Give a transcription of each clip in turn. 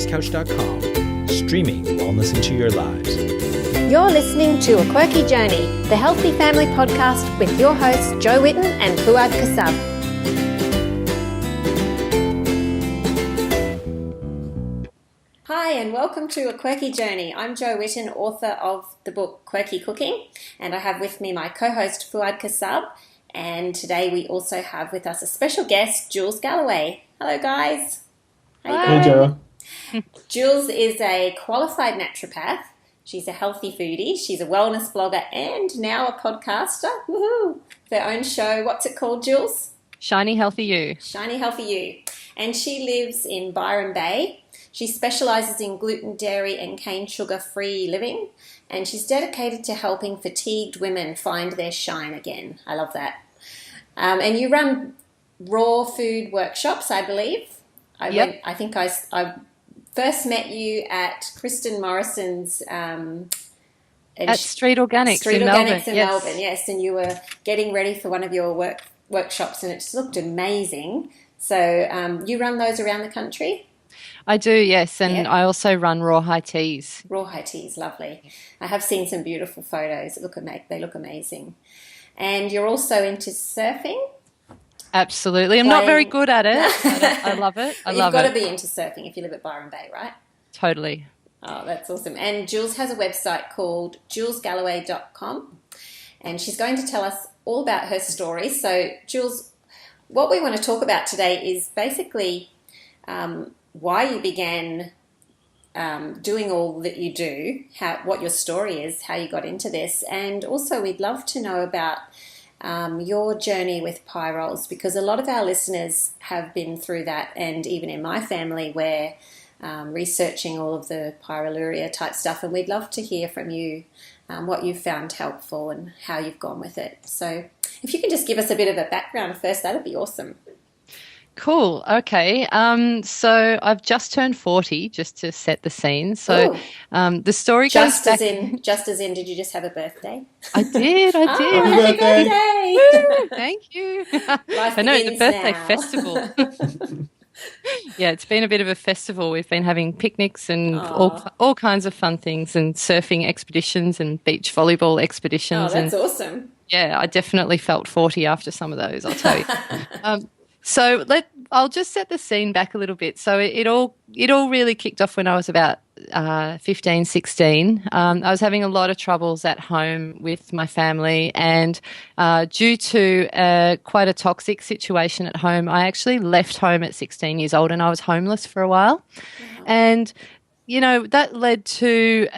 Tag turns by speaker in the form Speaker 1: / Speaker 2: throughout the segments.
Speaker 1: wellnesscouch.com, streaming wellness into your lives.
Speaker 2: You're listening to A Quirky Journey, the healthy family podcast with your hosts Jo Whitten and Fouad Kassab. Hi and welcome to A Quirky Journey. I'm Jo Whitten, author of the book Quirky Cooking, and I have with me my co-host Fouad Kassab, and today we also have with us a special guest, Jules Galloway. Hello guys.
Speaker 3: Hey Jo.
Speaker 2: Jules is a qualified naturopath. She's a healthy foodie. She's a wellness blogger and now a podcaster. Woohoo! Their own show. What's it called, Jules?
Speaker 4: Shiny Healthy You.
Speaker 2: Shiny Healthy You. And she lives in Byron Bay. She specialises in gluten, dairy and cane sugar-free living. And she's dedicated to helping fatigued women find their shine again. I love that. And you run raw food workshops, I believe. I think I first met you at Kristen Morrison's
Speaker 4: at Street Organics in Melbourne.
Speaker 2: Melbourne, yes, and you were getting ready for one of your workshops, and it just looked amazing. So you run those around the country?
Speaker 4: I do, yes, and I also run raw high teas.
Speaker 2: Raw high teas, lovely. I have seen some beautiful photos. They look amazing. And you're also into surfing?
Speaker 4: Absolutely. I'm not very good at it, but I love it.
Speaker 2: You've got to be into surfing if you live at Byron Bay, right?
Speaker 4: Totally.
Speaker 2: Oh, that's awesome. And Jules has a website called julesgalloway.com, and she's going to tell us all about her story. So, Jules, what we want to talk about today is basically why you began doing all that you do, what your story is, how you got into this, and also we'd love to know about your journey with pyrroles, because a lot of our listeners have been through that, and even in my family we're researching all of the pyroluria type stuff, and we'd love to hear from you what you've found helpful and how you've gone with it. So if you can just give us a bit of a background first, that'd be awesome.
Speaker 4: Cool. Okay. So I've just turned 40, just to set the scene. So the story goes back.
Speaker 2: Just as in, did you just have a birthday?
Speaker 4: I did.
Speaker 2: Happy birthday!
Speaker 4: Woo, thank you.
Speaker 2: I
Speaker 4: know, the birthday
Speaker 2: now.
Speaker 4: Festival. Yeah, it's been a bit of a festival. We've been having picnics and all kinds of fun things, and surfing expeditions and beach volleyball expeditions.
Speaker 2: Oh, that's awesome.
Speaker 4: Yeah, I definitely felt 40 after some of those, I'll tell you. So I'll just set the scene back a little bit. So it all really kicked off when I was about 15, 16. I was having a lot of troubles at home with my family, and due to quite a toxic situation at home, I actually left home at 16 years old, and I was homeless for a while. Wow. And that led to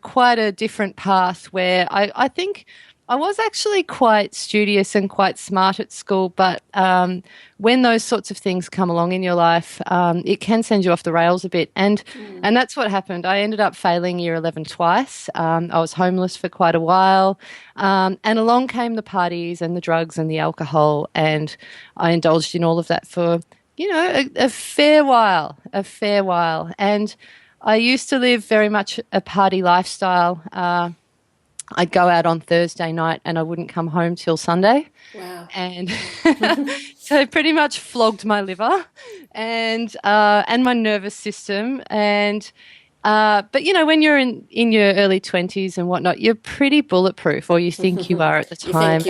Speaker 4: quite a different path where I think I was actually quite studious and quite smart at school, but when those sorts of things come along in your life, it can send you off the rails a bit. And that's what happened. I ended up failing year 11 twice. I was homeless for quite a while. And along came the parties and the drugs and the alcohol, and I indulged in all of that for, a fair while. And I used to live very much a party lifestyle. I'd go out on Thursday night and I wouldn't come home till Sunday.
Speaker 2: Wow.
Speaker 4: And so pretty much flogged my liver and my nervous system. And but when you're in your early 20s and whatnot, you're pretty bulletproof, or you think you are at the time.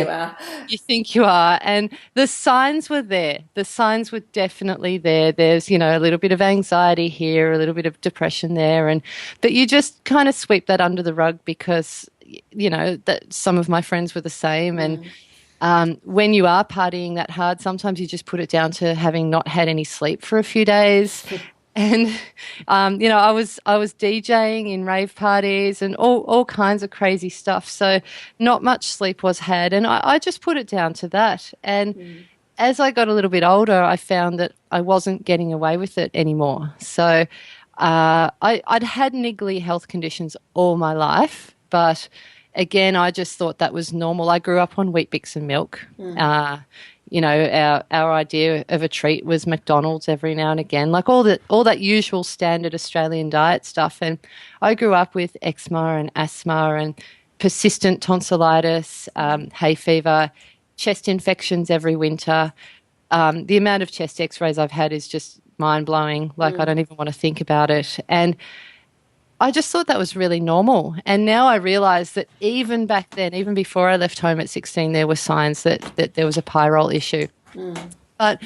Speaker 4: You think you are. And the signs were there. The signs were definitely there. There's, a little bit of anxiety here, a little bit of depression there. But you just kind of sweep that under the rug because that some of my friends were the same. And when you are partying that hard, sometimes you just put it down to having not had any sleep for a few days. And, I was DJing in rave parties and all kinds of crazy stuff. So not much sleep was had. And I just put it down to that. And as I got a little bit older, I found that I wasn't getting away with it anymore. So I'd had niggly health conditions all my life. But again, I just thought that was normal. I grew up on Weet Bix and milk. Our idea of a treat was McDonald's every now and again, like all that usual standard Australian diet stuff. And I grew up with eczema and asthma and persistent tonsillitis, hay fever, chest infections every winter. The amount of chest X-rays I've had is just mind-blowing. Like, I don't even want to think about it. And I just thought that was really normal. And now I realise that even back then, even before I left home at 16, there were signs that there was a pyrrole issue. But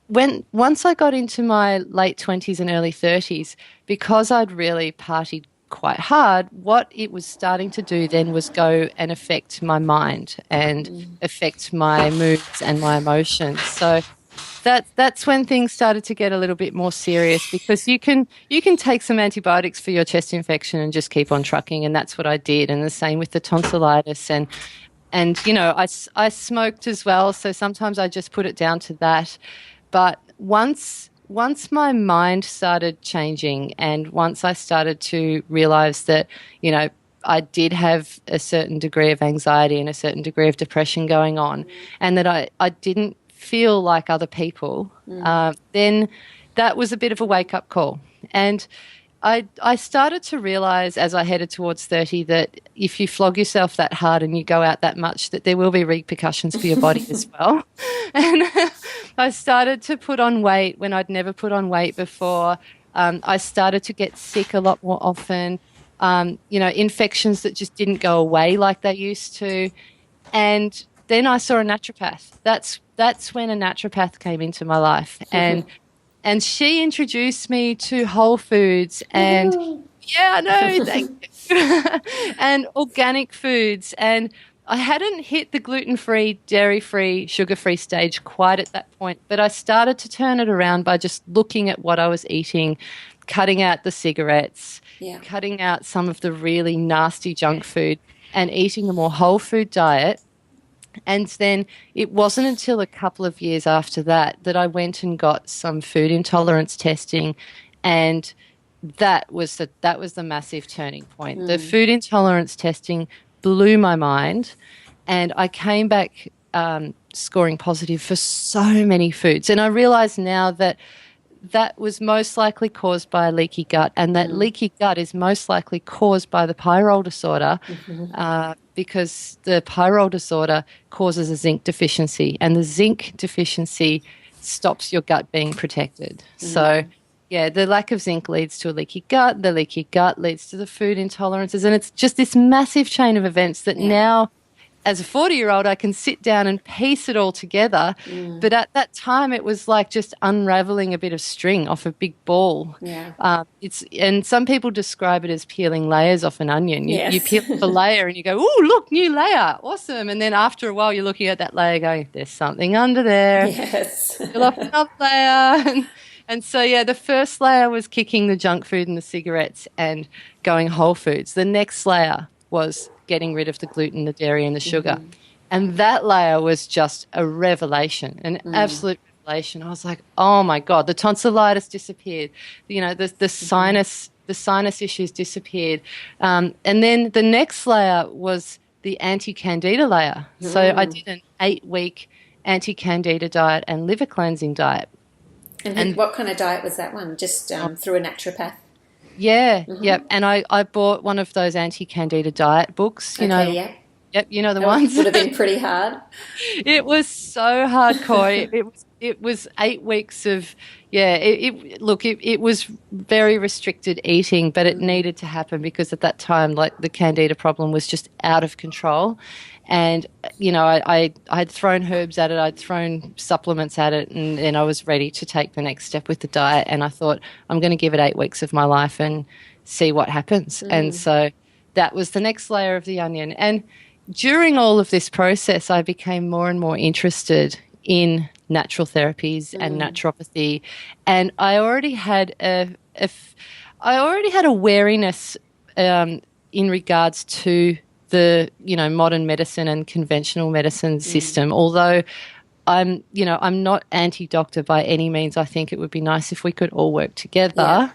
Speaker 4: once I got into my late 20s and early 30s, because I'd really partied quite hard, what it was starting to do then was go and affect my mind and affect my moods and my emotions. So that's when things started to get a little bit more serious, because you can take some antibiotics for your chest infection and just keep on trucking, and that's what I did. And the same with the tonsillitis, and you know, I smoked as well, so sometimes I just put it down to that. But once my mind started changing, and once I started to realize that, you know, I did have a certain degree of anxiety and a certain degree of depression going on, and that I didn't feel like other people, then that was a bit of a wake-up call. And I started to realise as I headed towards 30 that if you flog yourself that hard and you go out that much, that there will be repercussions for your body as well. And I started to put on weight when I'd never put on weight before. I started to get sick a lot more often, you know, infections that just didn't go away like they used to. And then I saw a naturopath. That's when a naturopath came into my life. And she introduced me to whole foods and, yeah, I know, thank you, and organic foods. And I hadn't hit the gluten-free, dairy-free, sugar-free stage quite at that point, but I started to turn it around by just looking at what I was eating, cutting out the cigarettes, cutting out some of the really nasty junk food, and eating a more whole food diet. And then it wasn't until a couple of years after that I went and got some food intolerance testing, and that was the massive turning point. The food intolerance testing blew my mind, and I came back scoring positive for so many foods. And I realise now that was most likely caused by a leaky gut, and that leaky gut is most likely caused by the pyrrole disorder, because the pyrrole disorder causes a zinc deficiency, and the zinc deficiency stops your gut being protected. So, yeah, the lack of zinc leads to a leaky gut, the leaky gut leads to the food intolerances, and it's just this massive chain of events that now, as a 40-year-old, I can sit down and piece it all together. But at that time, it was like just unraveling a bit of string off a big ball. And some people describe it as peeling layers off an onion. You peel off a layer and you go, "Ooh, look, new layer, awesome!" And then after a while, you're looking at that layer, going, "There's something under there." Peel off another layer. And so, yeah, the first layer was kicking the junk food and the cigarettes and going whole foods. The next layer was getting rid of the gluten, the dairy, and the sugar. And that layer was just a revelation, an absolute revelation. I was like, oh my God, the tonsillitis disappeared. You know, the sinus issues disappeared. And then the next layer was the anti-candida layer. So I did an 8-week anti-candida diet and liver cleansing diet.
Speaker 2: And what kind of diet was that one? Just through a naturopath?
Speaker 4: Yeah, yep. And I bought one of those anti-candida diet books, you know. Yep, you know the ones.
Speaker 2: Would have been pretty hard.
Speaker 4: It was so hardcore. It was 8 weeks of, it was very restricted eating, but it needed to happen because at that time, like, the candida problem was just out of control. And, you know, I'd thrown herbs at it, I'd thrown supplements at it, and I was ready to take the next step with the diet. And I thought, I'm going to give it 8 weeks of my life and see what happens. And so that was the next layer of the onion. And during all of this process, I became more and more interested in natural therapies and naturopathy. And I already had a wariness in regards to the, you know, modern medicine and conventional medicine system. Although I'm not anti-doctor by any means. I think it would be nice if we could all work together.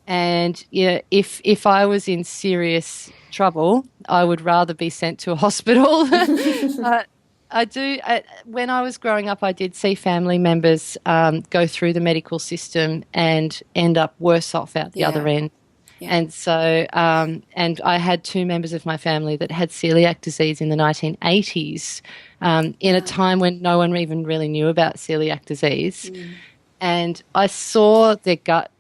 Speaker 4: And if I was in serious trouble, I would rather be sent to a hospital. When I was growing up, I did see family members go through the medical system and end up worse off out the other end. And so, and I had 2 members of my family that had celiac disease in the 1980s, in a time when no one even really knew about celiac disease. and I saw their gut,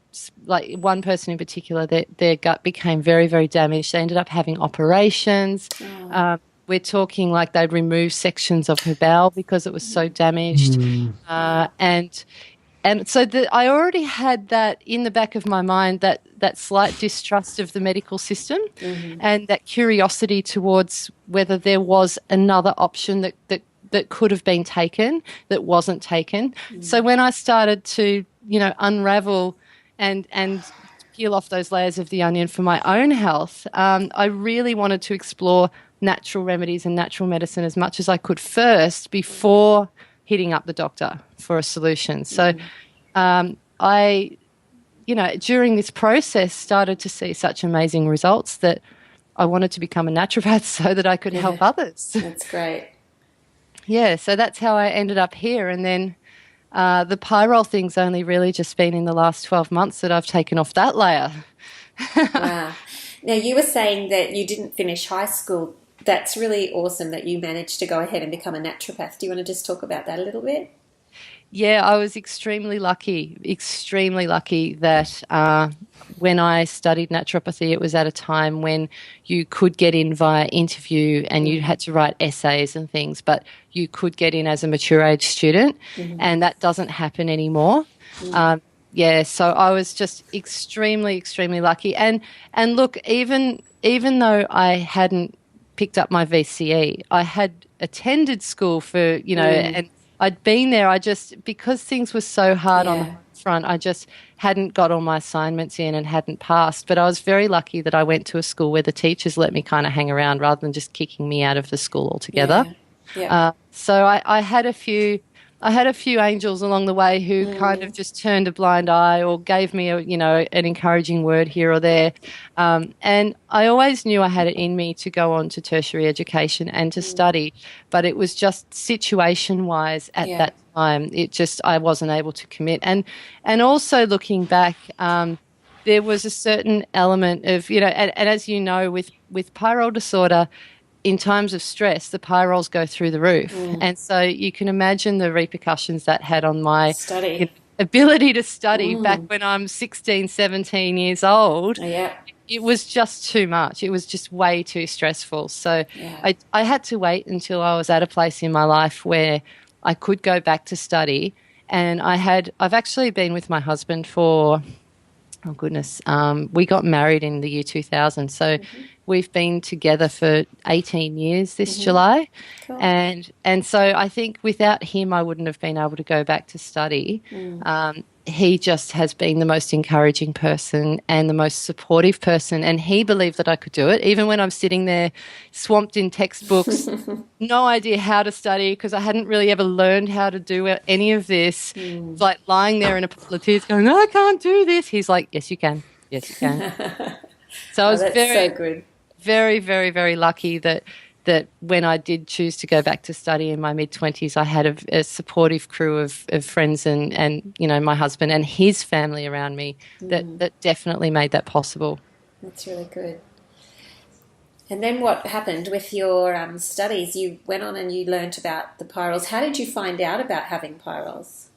Speaker 4: like one person in particular, their gut became very, very damaged. They ended up having operations. We're talking like they'd remove sections of her bowel because it was so damaged. And so I already had that in the back of my mind, that slight distrust of the medical system and that curiosity towards whether there was another option that could have been taken that wasn't taken. So when I started to, unravel and peel off those layers of the onion for my own health, I really wanted to explore natural remedies and natural medicine as much as I could first before hitting up the doctor for a solution. So I, during this process started to see such amazing results that I wanted to become a naturopath so that I could help others.
Speaker 2: That's great.
Speaker 4: Yeah, so that's how I ended up here. And then the pyrrole thing's only really just been in the last 12 months that I've taken off that layer.
Speaker 2: Wow. Now, you were saying that you didn't finish high school. That's really awesome that you managed to go ahead and become a naturopath. Do you want to just talk about that a little bit?
Speaker 4: Yeah, I was extremely lucky that when I studied naturopathy, it was at a time when you could get in via interview and you had to write essays and things, but you could get in as a mature age student, and that doesn't happen anymore. So I was just extremely, extremely lucky. And look, even though I hadn't picked up my VCE, I had attended school for, and I'd been there. Because things were so hard on the front, I just hadn't got all my assignments in and hadn't passed. But I was very lucky that I went to a school where the teachers let me kind of hang around rather than just kicking me out of the school altogether. So I had a few angels along the way who kind of just turned a blind eye or gave me an encouraging word here or there. And I always knew I had it in me to go on to tertiary education and to study, but it was just situation-wise at that time. I wasn't able to commit. And also looking back, there was a certain element of, and as you know, with pyrrole disorder, in times of stress, the pyrroles go through the roof. And so you can imagine the repercussions that had on my ability to study back when I'm 16, 17 years old. It was just too much. It was just way too stressful. So I had to wait until I was at a place in my life where I could go back to study. And I've actually been with my husband for, oh goodness, we got married in the year 2000. So we've been together for 18 years this July. Cool. And so I think without him, I wouldn't have been able to go back to study. He just has been the most encouraging person and the most supportive person. And he believed that I could do it, even when I'm sitting there swamped in textbooks, no idea how to study because I hadn't really ever learned how to do any of this. Like lying there in a pool of tears going, I can't do this. He's like, yes, you can. Yes, you can. So I was very, very, very lucky that when I did choose to go back to study in my mid-20s, I had a supportive crew of friends and my husband and his family around me that definitely made that possible.
Speaker 2: That's really good. And then what happened with your studies? You went on and you learnt about the pyrroles. How did you find out about having pyrroles?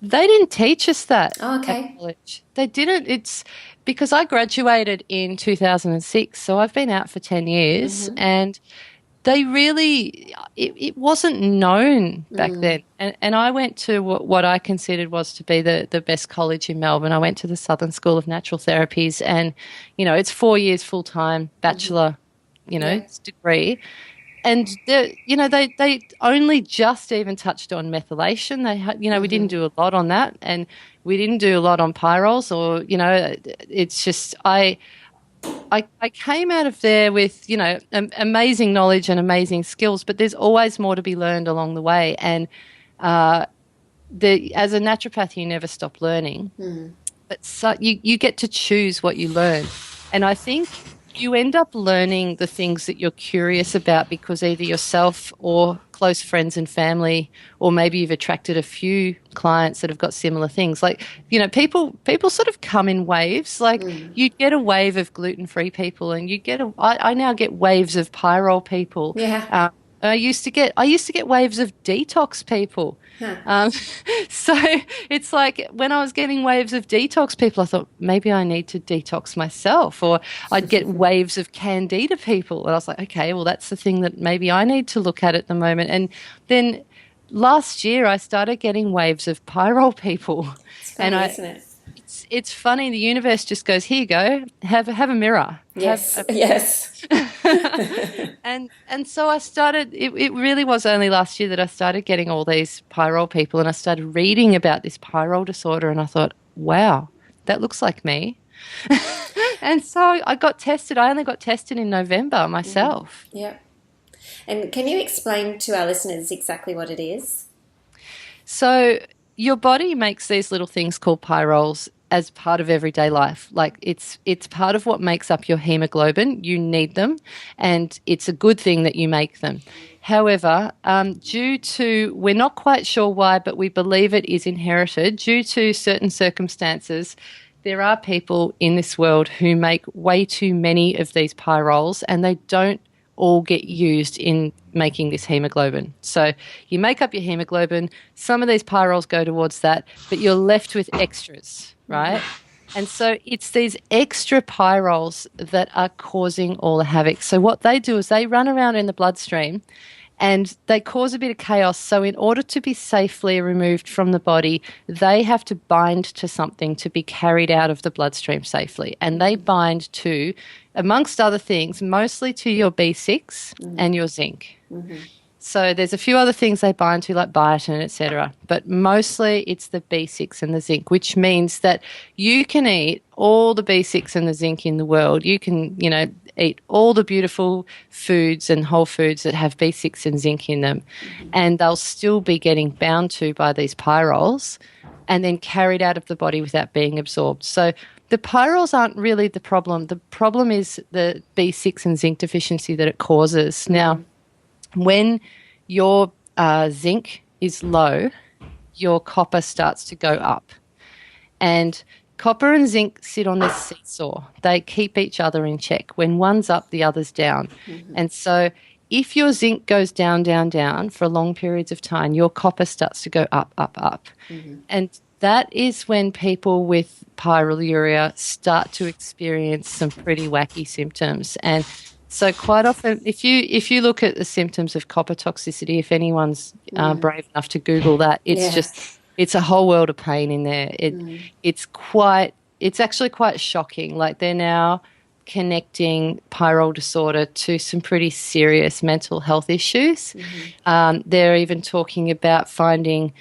Speaker 4: They didn't teach us that.
Speaker 2: Oh, okay.
Speaker 4: At college. They didn't. It's because I graduated in 2006, so I've been out for 10 years, and they really, it wasn't known back then. And I went to what I considered was to be the best college in Melbourne. I went to the Southern School of Natural Therapies, and, it's 4 years full-time bachelor, degree. And they only just even touched on methylation. They had, we didn't do a lot on that, and we didn't do a lot on pyrroles. Or it's just I came out of there with amazing knowledge and amazing skills, but there's always more to be learned along the way. And as a naturopath, you never stop learning, but you get to choose what you learn, and I think you end up learning the things that you're curious about because either yourself or close friends and family, or maybe you've attracted a few clients that have got similar things. Like, people sort of come in waves. Like you get a wave of gluten-free people, and I now get waves of pyrrole people. I used to get waves of detox people. Um, so it's like when I was getting waves of detox people, I thought maybe I need to detox myself, or I'd get waves of candida people. And I was like, okay, well, that's the thing that maybe I need to look at the moment. And then last year I started getting waves of pyrrole people.
Speaker 2: It's funny, isn't it?
Speaker 4: It's funny. The universe just goes, here you go, have a mirror.
Speaker 2: Yes, yes.
Speaker 4: And so I started, it really was only last year that I started getting all these pyrrole people, and I started reading about this pyrrole disorder, and I thought, wow, that looks like me. And so I got tested. I only got tested in November myself.
Speaker 2: Yeah. And can you explain to our listeners exactly what it is?
Speaker 4: So your body makes these little things called pyrroles as part of everyday life. Like it's part of what makes up your hemoglobin. You need them, and it's a good thing that you make them. However, due to, we're not quite sure why, but we believe it is inherited, due to certain circumstances, there are people in this world who make way too many of these pyrroles, and they don't all get used in making this hemoglobin. So you make up your hemoglobin, some of these pyrroles go towards that, but you're left with extras, right? And so it's these extra pyrroles that are causing all the havoc. So what they do is they run around in the bloodstream and they cause a bit of chaos. So in order to be safely removed from the body, they have to bind to something to be carried out of the bloodstream safely. And they bind to, amongst other things, mostly to your B6 and your zinc. So there's a few other things they bind to, like biotin, etc. But mostly it's the B6 and the zinc, which means that you can eat all the B6 and the zinc in the world. You can, eat all the beautiful foods and whole foods that have B6 and zinc in them, and they'll still be getting bound to by these pyrroles and then carried out of the body without being absorbed. So the pyrroles aren't really the problem. The problem is the B6 and zinc deficiency that it causes. Now, when your zinc is low, your copper starts to go up. And copper and zinc sit on this seesaw. They keep each other in check. When one's up, the other's down. And so if your zinc goes down, down, down for long periods of time, your copper starts to go up, up, up. And that is when people with pyroluria start to experience some pretty wacky symptoms. And so quite often, if you look at the symptoms of copper toxicity, if anyone's brave enough to Google that, it's a whole world of pain in there. It's actually quite shocking. Like they're now connecting pyrrole disorder to some pretty serious mental health issues. They're even talking about finding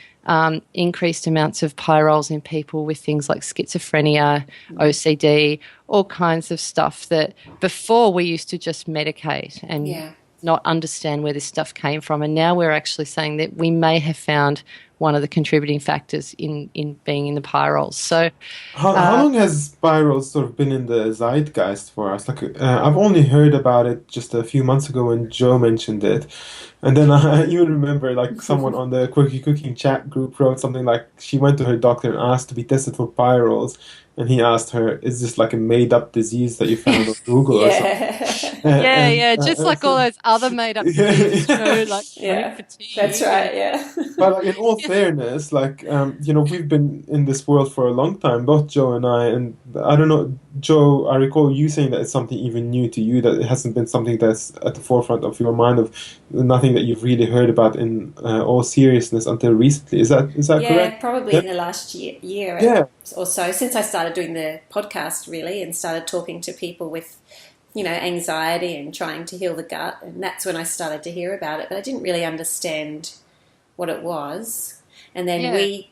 Speaker 4: increased amounts of pyrroles in people with things like schizophrenia, OCD, all kinds of stuff that before we used to just medicate and not understand where this stuff came from. And now we're actually saying that we may have found one of the contributing factors in being in the pyrroles. So
Speaker 3: how long has pyrroles sort of been in the zeitgeist for us? Like I've only heard about it just a few months ago when Joe mentioned it. And then I even remember like someone on the Quirky Cooking chat group wrote something like she went to her doctor and asked to be tested for pyrroles. And he asked her, is this like a made-up disease that you found on Google or something?
Speaker 4: Just like all those other made-up diseases, like fatigue.
Speaker 2: That's right,
Speaker 3: But like, in all fairness, like, we've been in this world for a long time, both Joe and I don't know, Joe, I recall you saying that it's something even new to you, that it hasn't been something that's at the forefront of your mind, of nothing that you've really heard about in all seriousness until recently. Is that correct?
Speaker 2: Yeah, probably in the last year or so, since I started doing the podcast, really, and started talking to people with, anxiety and trying to heal the gut. And that's when I started to hear about it. But I didn't really understand what it was. And then we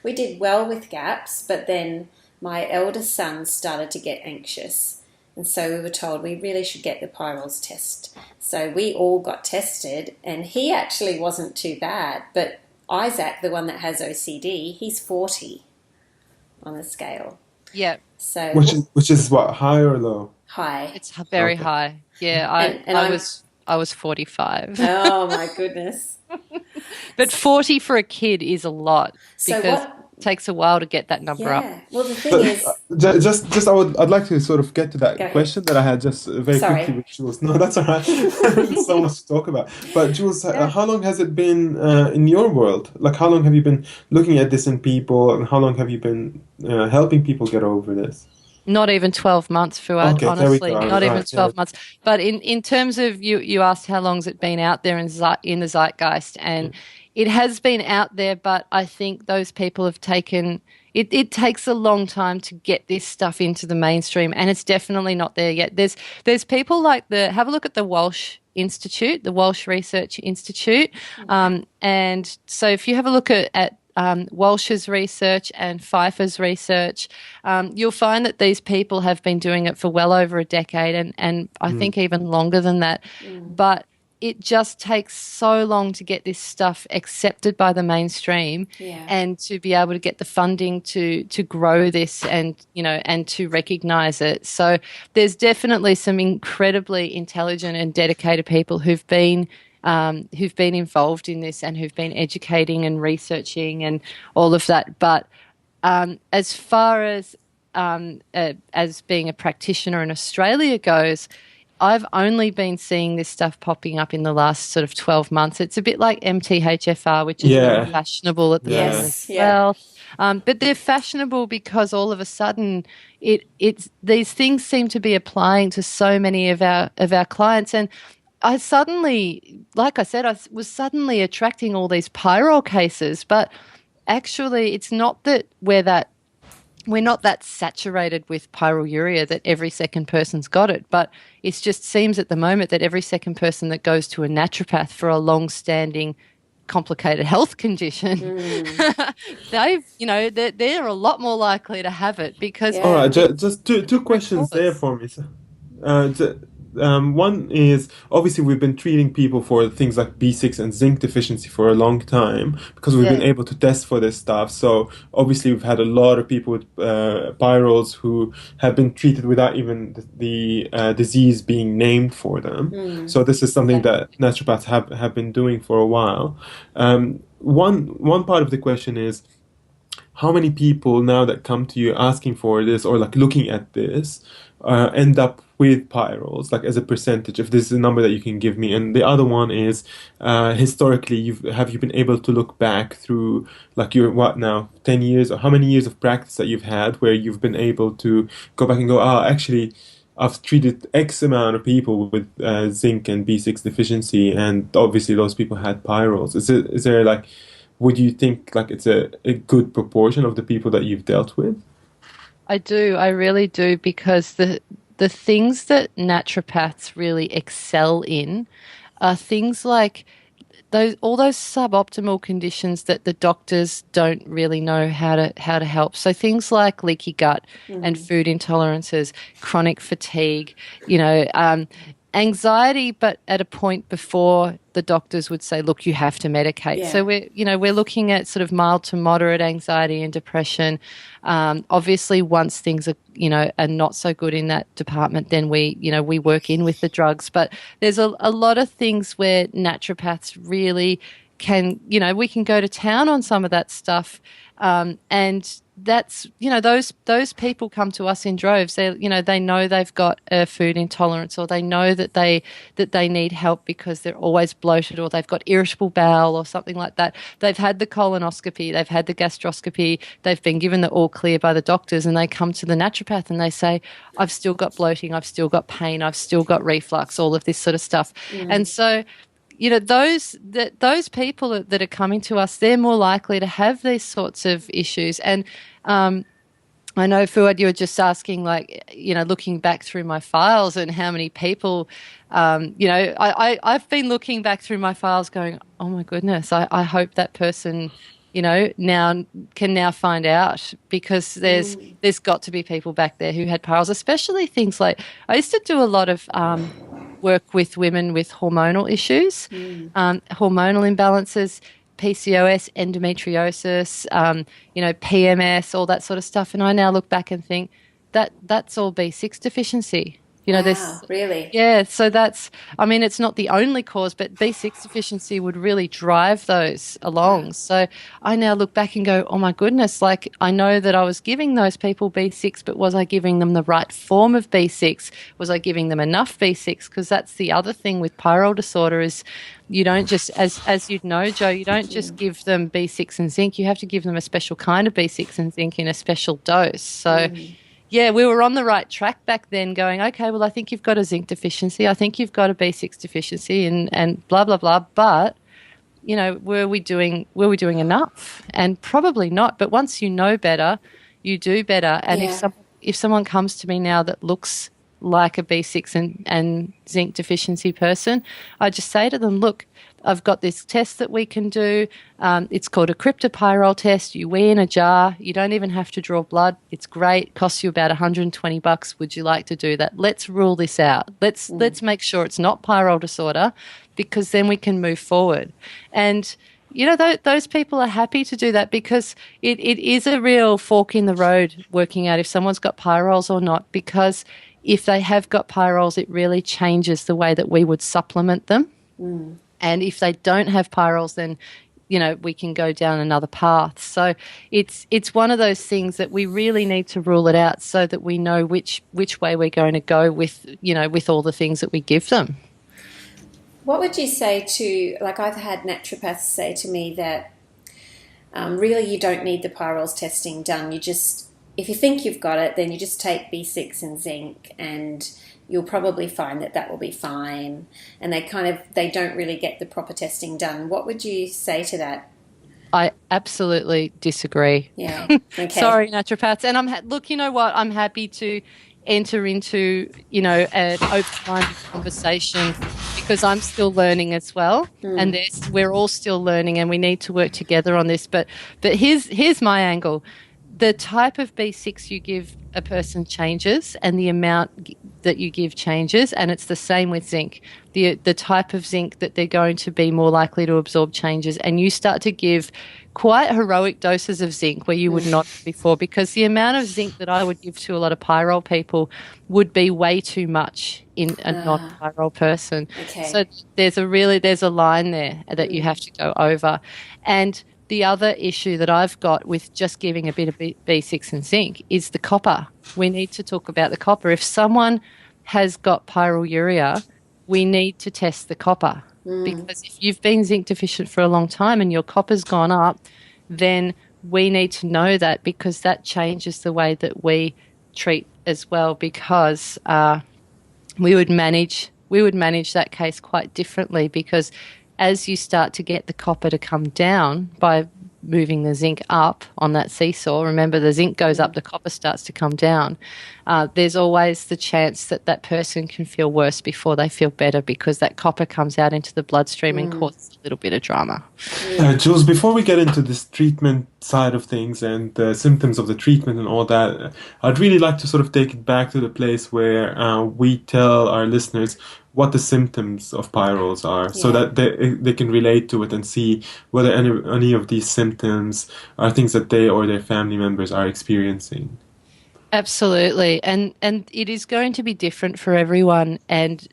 Speaker 2: did well with GAPS, but then my eldest son started to get anxious. And so we were told we really should get the Pyrolles test. So we all got tested, and he actually wasn't too bad. But Isaac, the one that has OCD, he's 40 on the scale.
Speaker 4: Yeah.
Speaker 2: So
Speaker 3: which is what, high or low?
Speaker 2: High.
Speaker 4: It's very high. Yeah, I was 45.
Speaker 2: Oh my goodness.
Speaker 4: But 40 for a kid is a lot.
Speaker 2: So
Speaker 4: takes a while to get that number up.
Speaker 2: Yeah. Well, the thing is,
Speaker 3: I'd like to sort of get to that question that I had just very quickly with Jules. No, that's all right. There's so much to talk about. But Jules, how long has it been in your world? Like, how long have you been looking at this in people, and how long have you been helping people get over this?
Speaker 4: Not even 12 months, Fouad,
Speaker 3: Okay,
Speaker 4: honestly. Not even 12 months. But in terms of, you asked how long's it been out there in the zeitgeist, and it has been out there, but I think those people have taken... It takes a long time to get this stuff into the mainstream, and it's definitely not there yet. There's people like have a look at the Welsh Institute, the Welsh Research Institute, and so if you have a look at Welsh's research and Pfeiffer's research, you'll find that these people have been doing it for well over a decade, and I think even longer than that. But it just takes so long to get this stuff accepted by the mainstream, and to be able to get the funding to grow this, and and to recognise it. So there's definitely some incredibly intelligent and dedicated people who've been involved in this, and who've been educating and researching and all of that. But as far as being a practitioner in Australia goes, I've only been seeing this stuff popping up in the last sort of 12 months. It's a bit like MTHFR, which is very fashionable at the moment as well. But they're fashionable because all of a sudden these things seem to be applying to so many of our clients. And I suddenly, like I said, I was suddenly attracting all these pyrrole cases, but actually it's not that we're not that saturated with pyroluria that every second person's got it, but it just seems at the moment that every second person that goes to a naturopath for a long-standing complicated health condition, they're a lot more likely to have it because...
Speaker 3: All right, just two questions there for me. One is, obviously we've been treating people for things like B6 and zinc deficiency for a long time because we've been able to test for this stuff. So obviously we've had a lot of people with pyrroles who have been treated without even the disease being named for them. So this is something that naturopaths have been doing for a while. One part of the question is, how many people now that come to you asking for this or like looking at this end up with pyrroles, like as a percentage, if this is a number that you can give me? And the other one is, historically, have you been able to look back through like your 10 years, or how many years of practice that you've had where you've been able to go back and go, actually I've treated X amount of people with zinc and B6 deficiency, and obviously those people had pyrroles. Is there like, would you think like it's a good proportion of the people that you've dealt with?
Speaker 4: I do. I really do, because the things that naturopaths really excel in are things like all those suboptimal conditions that the doctors don't really know how to help. So things like leaky gut and food intolerances, chronic fatigue, anxiety, but at a point before the doctors would say, look, you have to medicate. Yeah. So we're looking at sort of mild to moderate anxiety and depression. Obviously, once things are not so good in that department, then we work in with the drugs. But there's a lot of things where naturopaths really can, we can go to town on some of that stuff. And that's, those people come to us in droves. They know they've got a food intolerance, or they know that they need help because they're always bloated, or they've got irritable bowel or something like that. They've had the colonoscopy, they've had the gastroscopy, they've been given the all clear by the doctors, and they come to the naturopath and they say, I've still got bloating, I've still got pain, I've still got reflux, all of this sort of stuff. And so those people that are coming to us, they're more likely to have these sorts of issues. And I know, Fouad, you were just asking, looking back through my files and how many people, I've been looking back through my files going, oh my goodness, I hope that person, now can find out, because there's got to be people back there who had pyrroles, especially things like, I used to do a lot of work with women with hormonal issues, hormonal imbalances, PCOS, endometriosis, PMS, all that sort of stuff. And I now look back and think that's all B6 deficiency. You know,
Speaker 2: Wow, really?
Speaker 4: yeah, so that's, I mean, it's not the only cause, but B6 deficiency would really drive those along. So I now look back and go, oh my goodness, like I know that I was giving those people B6, but was I giving them the right form of B6? Was I giving them enough B6? Because that's the other thing with pyrrole disorder is you don't just, as you know, Joe, you don't just give them B6 and zinc. You have to give them a special kind of B6 and zinc in a special dose. So yeah, we were on the right track back then going, okay, well, I think you've got a zinc deficiency. I think you've got a B6 deficiency and blah, blah, blah. But, you know, were we doing enough? And probably not. But once you know better, you do better. And if someone comes to me now that looks like a B6 and zinc deficiency person, I just say to them, look, I've got this test that we can do. It's called a kryptopyrrole test. You weigh in a jar. You don't even have to draw blood. It's great. Costs you about $120. Would you like to do that? Let's rule this out. Let's make sure it's not pyrrole disorder, because then we can move forward. And you know, those people are happy to do that, because it is a real fork in the road working out if someone's got pyrroles or not, because if they have got pyrroles, it really changes the way that we would supplement them. And if they don't have pyrroles, then, you know, we can go down another path. So it's one of those things that we really need to rule it out so that we know which way we're going to go with, you know, with all the things that we give them.
Speaker 2: What would you say to, like I've had naturopaths say to me that really you don't need the pyrroles testing done. You just, if you think you've got it, then you just take B6 and zinc and you'll probably find that will be fine. And they don't really get the proper testing done. What would you say to that?
Speaker 4: I absolutely disagree.
Speaker 2: Yeah. Okay.
Speaker 4: Sorry, naturopaths. And look, you know what? I'm happy to enter into, you know, an open-minded conversation, because I'm still learning as well. And we're all still learning, and we need to work together on this. But here's my angle. The type of B6 you give a person changes, and the amount that you give changes, and it's the same with zinc. The type of zinc that they're going to be more likely to absorb changes, and you start to give quite heroic doses of zinc where you would not before, because the amount of zinc that I would give to a lot of pyrrole people would be way too much in a non-pyrrole person.
Speaker 2: Okay.
Speaker 4: So there's a line there that you have to go over. And the other issue that I've got with just giving a bit of B6 and zinc is the copper. We need to talk about the copper. If someone has got pyroluria, we need to test the copper, because if you've been zinc deficient for a long time and your copper's gone up, then we need to know that, because that changes the way that we treat as well, because we would manage that case quite differently, because as you start to get the copper to come down by moving the zinc up on that seesaw, remember the zinc goes up, the copper starts to come down, there's always the chance that that person can feel worse before they feel better, because that copper comes out into the bloodstream and causes a little bit of drama.
Speaker 3: Jules, before we get into this treatment side of things and the symptoms of the treatment and all that, I'd really like to sort of take it back to the place where we tell our listeners what the symptoms of pyrroles are, so that they can relate to it and see whether any of these symptoms are things that they or their family members are experiencing.
Speaker 4: Absolutely. And it is going to be different for everyone. And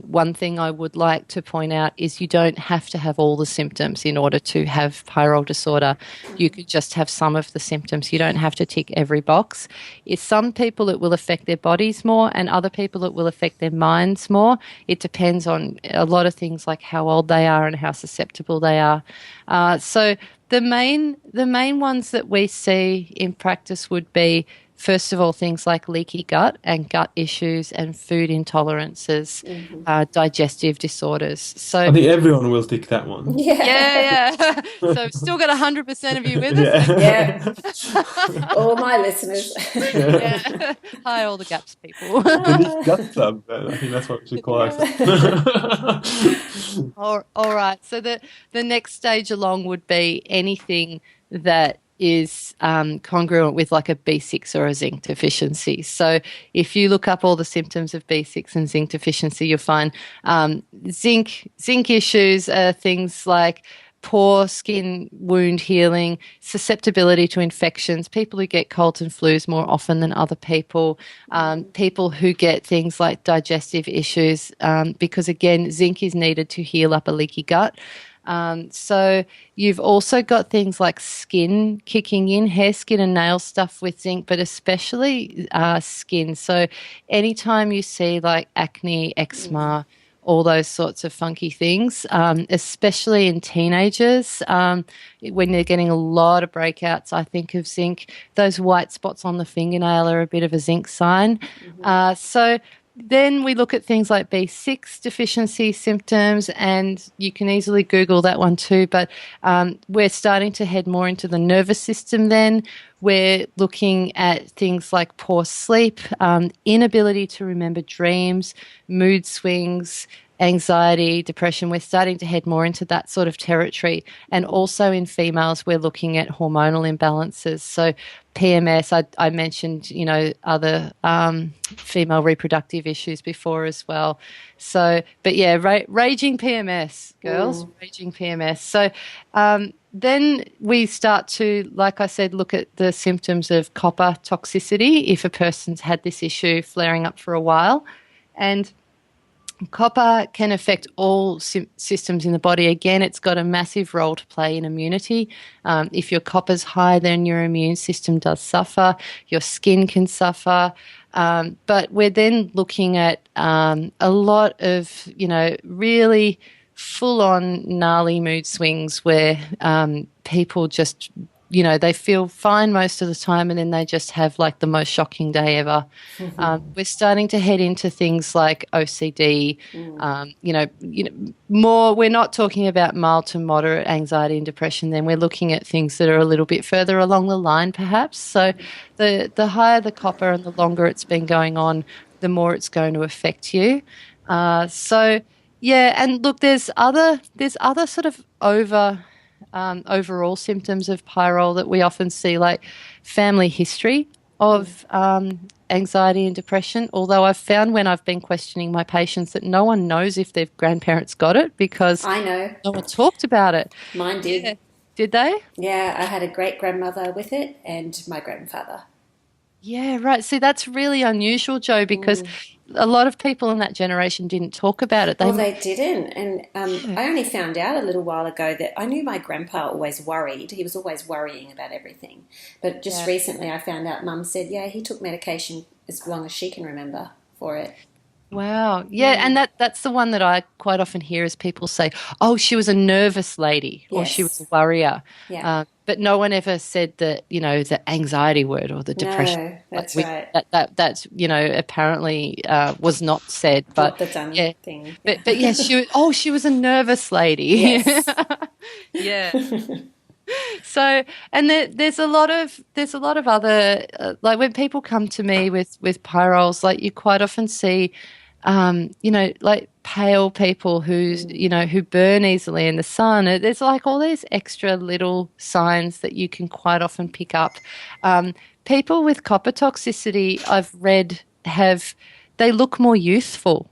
Speaker 4: one thing I would like to point out is you don't have to have all the symptoms in order to have pyrrole disorder. You could just have some of the symptoms. You don't have to tick every box. If some people it will affect their bodies more, and other people it will affect their minds more. It depends on a lot of things like how old they are and how susceptible they are. So the main ones that we see in practice would be, first of all, things like leaky gut and gut issues and food intolerances, digestive disorders. So
Speaker 3: I think everyone will tick that one.
Speaker 4: Yeah. So I've still got 100% of you with us.
Speaker 2: Yeah. All my listeners.
Speaker 4: Yeah. Hi, all the GAPS people.
Speaker 3: The Leaky Gut Club, I think that's what we should call ourselves.
Speaker 4: All right. So the next stage along would be anything that is congruent with like a B6 or a zinc deficiency. So if you look up all the symptoms of B6 and zinc deficiency, you'll find zinc issues are things like poor skin wound healing, susceptibility to infections, people who get colds and flus more often than other people, people who get things like digestive issues, because again, zinc is needed to heal up a leaky gut. So you've also got things like skin kicking in, hair, skin and nail stuff with zinc, but especially skin. So anytime you see like acne, eczema, all those sorts of funky things, especially in teenagers, when they're getting a lot of breakouts, I think of zinc. Those white spots on the fingernail are a bit of a zinc sign. So then we look at things like B6 deficiency symptoms, and you can easily Google that one too, but we're starting to head more into the nervous system then. We're looking at things like poor sleep, inability to remember dreams, mood swings, anxiety, depression. We're starting to head more into that sort of territory. And also in females, we're looking at hormonal imbalances. So PMS, I mentioned, other female reproductive issues before as well. So, but yeah, raging PMS, girls, raging PMS. So then we start to, like I said, look at the symptoms of copper toxicity if a person's had this issue flaring up for a while. And copper can affect all systems in the body. Again, it's got a massive role to play in immunity. If your copper's high, then your immune system does suffer. Your skin can suffer. But we're then looking at a lot of, really full-on gnarly mood swings where people just, they feel fine most of the time and then they just have like the most shocking day ever. We're starting to head into things like OCD, more, we're not talking about mild to moderate anxiety and depression then. We're looking at things that are a little bit further along the line perhaps. So the higher the copper and the longer it's been going on, the more it's going to affect you. Yeah, and look, there's other sort of overall symptoms of pyrrole that we often see, like family history of anxiety and depression, although I've found when I've been questioning my patients that no one knows if their grandparents got it because
Speaker 2: I know.
Speaker 4: No one talked about it.
Speaker 2: Mine did.
Speaker 4: Yeah. Did they?
Speaker 2: Yeah, I had a great-grandmother with it and my grandfather.
Speaker 4: Yeah, right. See, that's really unusual, Jo, because a lot of people in that generation didn't talk about it.
Speaker 2: They didn't. And I only found out a little while ago that I knew my grandpa always worried. He was always worrying about everything. But just recently I found out Mum said, he took medication as long as she can remember for it.
Speaker 4: Wow. Yeah, and that's the one that I quite often hear is people say, oh, she was a nervous lady or she was a worrier.
Speaker 2: Yeah.
Speaker 4: But no one ever said that, the anxiety word or the depression.
Speaker 2: No, that's right.
Speaker 4: That's apparently was not said. But
Speaker 2: not the done thing.
Speaker 4: But yes, she was a nervous lady.
Speaker 2: Yes.
Speaker 4: Yeah. So, and there's a lot of other, like when people come to me with pyrroles, like you quite often see, like pale people who burn easily in the sun. There's like all these extra little signs that you can quite often pick up. People with copper toxicity, I've read, they look more youthful.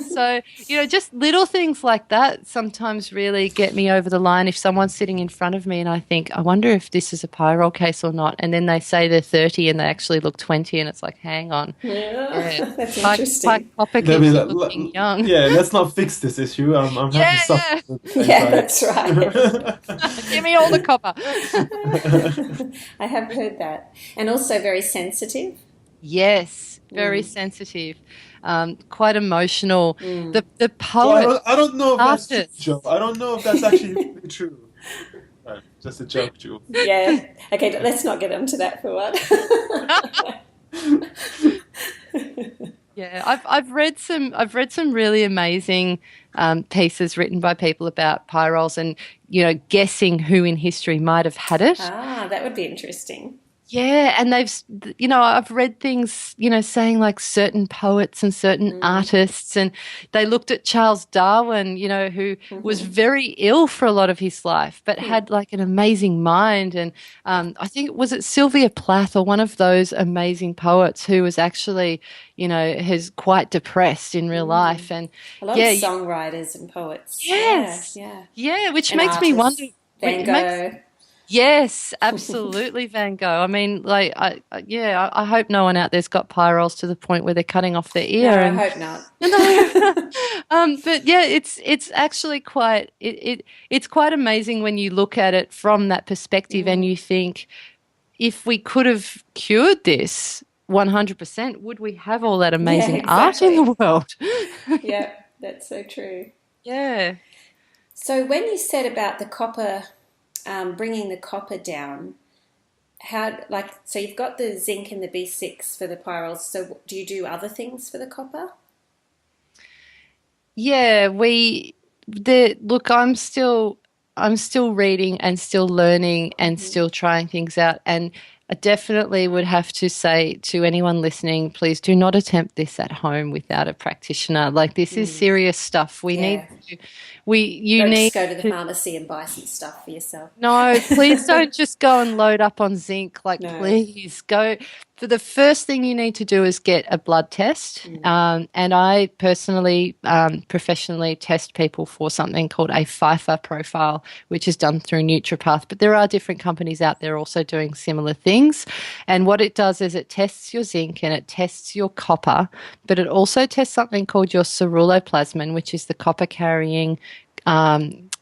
Speaker 4: So, just little things like that sometimes really get me over the line. If someone's sitting in front of me and I think, I wonder if this is a pyrrole case or not, and then they say they're 30 and they actually look 20 and it's like, hang on.
Speaker 2: Yeah. That's interesting.
Speaker 4: Copper keeps looking young.
Speaker 3: Yeah, let's not fix this issue. I'm happy to suffer.
Speaker 2: Yeah, that's right.
Speaker 4: Give me all the copper.
Speaker 2: I have heard that. And also very sensitive.
Speaker 4: Yes, very sensitive. Quite emotional. The poet.
Speaker 3: Well, I don't know if that's true, Joe. I don't know if that's actually really true. Right, just a joke, Jules.
Speaker 2: Yeah. Okay, let's not get into that, Fouad.
Speaker 4: Yeah, I've read some really amazing pieces written by people about pyrroles and guessing who in history might have had it.
Speaker 2: That would be interesting.
Speaker 4: Yeah, and I've read things, saying like certain poets and certain artists, and they looked at Charles Darwin, who was very ill for a lot of his life, but had like an amazing mind. And I think, was it Sylvia Plath or one of those amazing poets who was actually, has quite depressed in real life. And
Speaker 2: A lot of songwriters and poets.
Speaker 4: yes, yeah, which
Speaker 2: And
Speaker 4: makes me
Speaker 2: artists.
Speaker 4: wonder.
Speaker 2: Van Gogh.
Speaker 4: Yes, absolutely, Van Gogh. I mean, like, I hope no one out there's got pyrroles to the point where they're cutting off their ear.
Speaker 2: No, I hope not.
Speaker 4: But yeah, it's actually it's quite amazing when you look at it from that perspective, and you think, if we could have cured this 100%, would we have all that amazing art in the world?
Speaker 2: Yeah, that's so true.
Speaker 4: Yeah.
Speaker 2: So when you said about the copper, bringing the copper down, so you've got the zinc and the B6 for the pyrroles. So do you do other things for the copper?
Speaker 4: Yeah, look, I'm still reading and still learning and still trying things out. And I definitely would have to say to anyone listening, please do not attempt this at home without a practitioner. Like, this is serious stuff.
Speaker 2: Don't just go to the pharmacy and buy some stuff for yourself.
Speaker 4: No, please don't just go and load up on zinc. Like, please go. For the first thing you need to do is get a blood test. And I personally, professionally test people for something called a FIFA profile, which is done through Naturopath. But there are different companies out there also doing similar things. And what it does is it tests your zinc and it tests your copper, but it also tests something called your ceruloplasmin, which is the copper carrying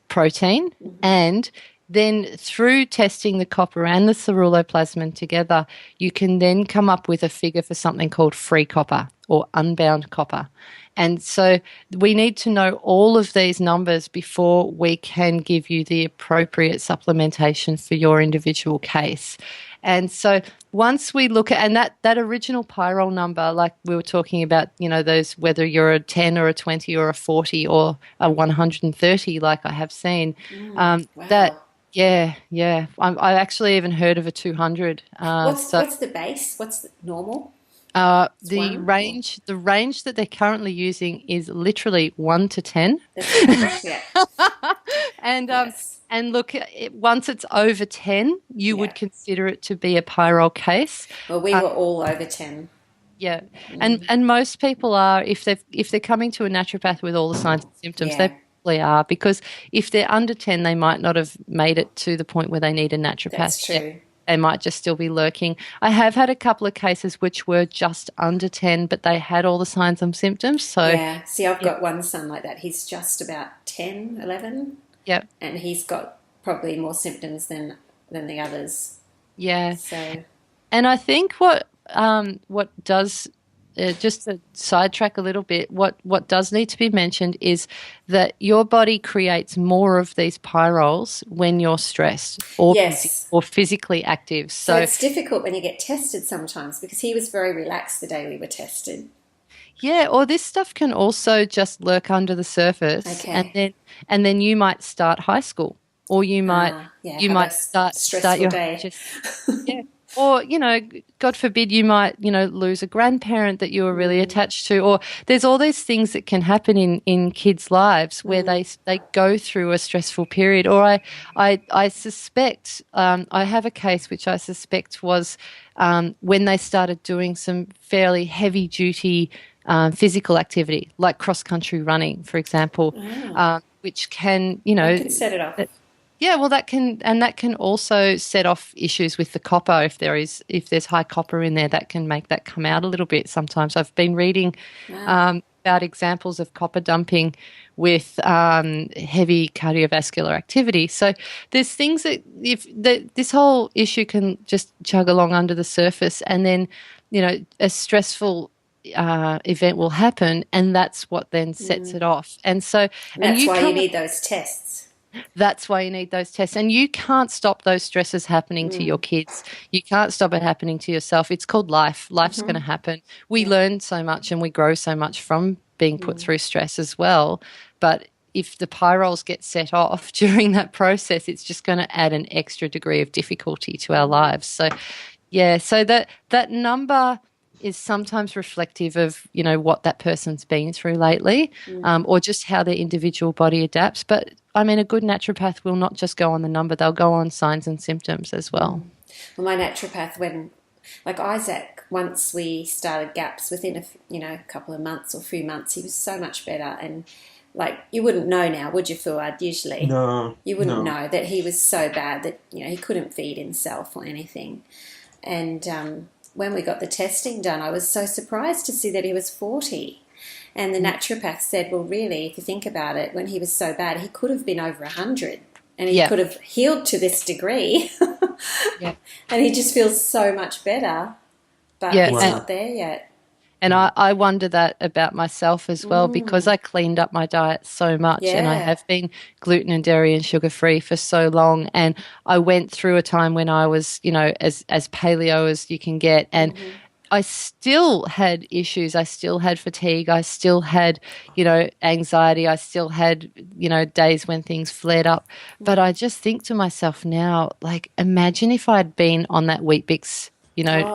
Speaker 4: protein. And then through testing the copper and the ceruloplasmin together, you can then come up with a figure for something called free copper or unbound copper. And so we need to know all of these numbers before we can give you the appropriate supplementation for your individual case. And so once we look at, and that original pyrrole number, like we were talking about, those, whether you're a 10 or a 20 or a 40 or a 130, like I have seen,
Speaker 2: Wow.
Speaker 4: Yeah. I actually even heard of a 200.
Speaker 2: What's the base? What's the normal?
Speaker 4: The range that they're currently using is literally 1 to 10.
Speaker 2: Yeah.
Speaker 4: And look, once it's over 10, you would consider it to be a pyrrole case.
Speaker 2: Well, we were all over 10.
Speaker 4: Yeah, and most people are, if they're coming to a naturopath with all the signs and symptoms, they probably are, because if they're under 10, they might not have made it to the point where they need a naturopath.
Speaker 2: That's true.
Speaker 4: They might just still be lurking. I have had a couple of cases which were just under 10, but they had all the signs and symptoms. So
Speaker 2: yeah, see, I've got one son like that. He's just about 10, 11.
Speaker 4: Yep.
Speaker 2: And he's got probably more symptoms than the others.
Speaker 4: Yeah.
Speaker 2: So,
Speaker 4: and I think what does, just to sidetrack a little bit, what does need to be mentioned is that your body creates more of these pyrroles when you're stressed or physically active.
Speaker 2: So it's difficult when you get tested sometimes, because he was very relaxed the day we were tested.
Speaker 4: Yeah, or this stuff can also just lurk under the surface,
Speaker 2: okay.
Speaker 4: and then you might start high school, or you might start your
Speaker 2: day.
Speaker 4: Or, God forbid, you might, lose a grandparent that you were really attached to, or there's all these things that can happen in kids' lives where they go through a stressful period. Or I suspect, I have a case which I suspect was when they started doing some fairly heavy duty physical activity, like cross-country running, for example, which can,
Speaker 2: That can set it off.
Speaker 4: Yeah, well, that can also set off issues with the copper. If there's high copper in there, that can make that come out a little bit. Sometimes I've been reading about examples of copper dumping with heavy cardiovascular activity. So there's things that this whole issue can just chug along under the surface, and then a stressful event will happen, and that's what then sets it off. And so
Speaker 2: that's why you need those tests.
Speaker 4: That's why you need those tests. And you can't stop those stresses happening to your kids. You can't stop it happening to yourself. It's called life. Life's going to happen. We learn so much and we grow so much from being put through stress as well. But if the pyrroles get set off during that process, it's just going to add an extra degree of difficulty to our lives. So Yeah, so that number is sometimes reflective of, what that person's been through lately, or just how their individual body adapts. But I mean, a good naturopath will not just go on the number; they'll go on signs and symptoms as well.
Speaker 2: Well, my naturopath, like Isaac, once we started GAPS, within a couple of months or few months, he was so much better. And like, you wouldn't know now, would you, Fouad? Usually,
Speaker 3: No,
Speaker 2: you wouldn't
Speaker 3: no.
Speaker 2: know that he was so bad that he couldn't feed himself or anything. And when we got the testing done, I was so surprised to see that he was 40. And the naturopath said, well, really, if you think about it, when he was so bad, he could have been over 100 and he could have healed to this degree. And he just feels so much better, but he's not there yet.
Speaker 4: And I wonder that about myself as well, because I cleaned up my diet so much and I have been gluten and dairy and sugar-free for so long. And I went through a time when I was, as paleo as you can get. And I still had issues. I still had fatigue. I still had, anxiety. I still had, days when things flared up. But I just think to myself now, like, imagine if I'd been on that Weet-Bix,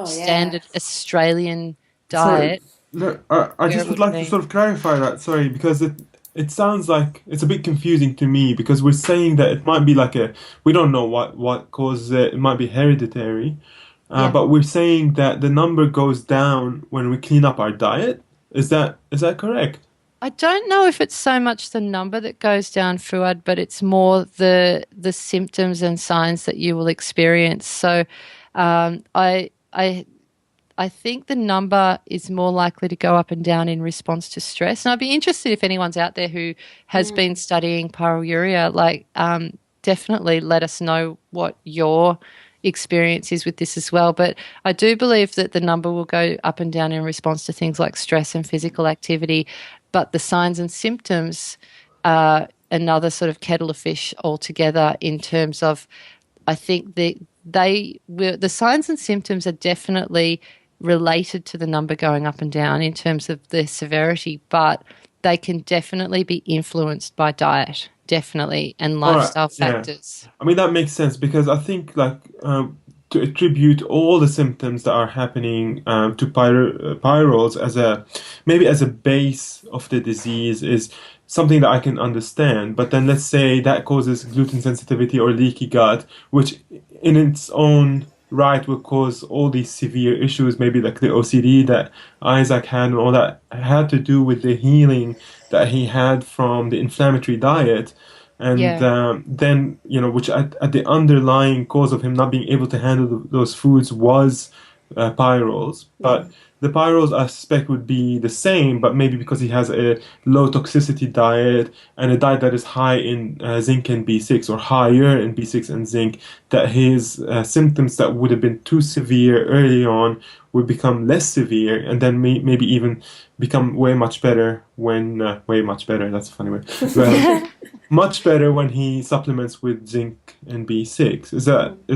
Speaker 4: standard Australian diet.
Speaker 3: Sorry, I just would like to sort of clarify that, sorry, because it sounds like it's a bit confusing to me, because we're saying that it might be like we don't know what causes it might be hereditary, but we're saying that the number goes down when we clean up our diet. Is that correct?
Speaker 4: I don't know if it's so much the number that goes down, Fouad, but it's more the symptoms and signs that you will experience. So I think the number is more likely to go up and down in response to stress. And I'd be interested if anyone's out there who has been studying pyroluria, definitely let us know what your experience is with this as well. But I do believe that the number will go up and down in response to things like stress and physical activity. But the signs and symptoms are another sort of kettle of fish altogether, in terms of, I think the signs and symptoms are definitely related to the number going up and down in terms of the severity, but they can definitely be influenced by diet, definitely, and lifestyle factors.
Speaker 3: I mean, that makes sense, because I think to attribute all the symptoms that are happening to pyrroles as a base of the disease is something that I can understand. But then let's say that causes gluten sensitivity or leaky gut, which in its own right will cause all these severe issues, maybe like the OCD that Isaac had, and all that had to do with the healing that he had from the inflammatory diet. And then, which at the underlying cause of him not being able to handle those foods was pyrroles. But the pyrroles, I suspect, would be the same, but maybe because he has a low toxicity diet and a diet that is high in zinc and B6, or higher in B6 and zinc, that his symptoms that would have been too severe early on would become less severe, and then maybe even become way much better when way much better. That's a funny word. Well, much better when he supplements with zinc and B6. Is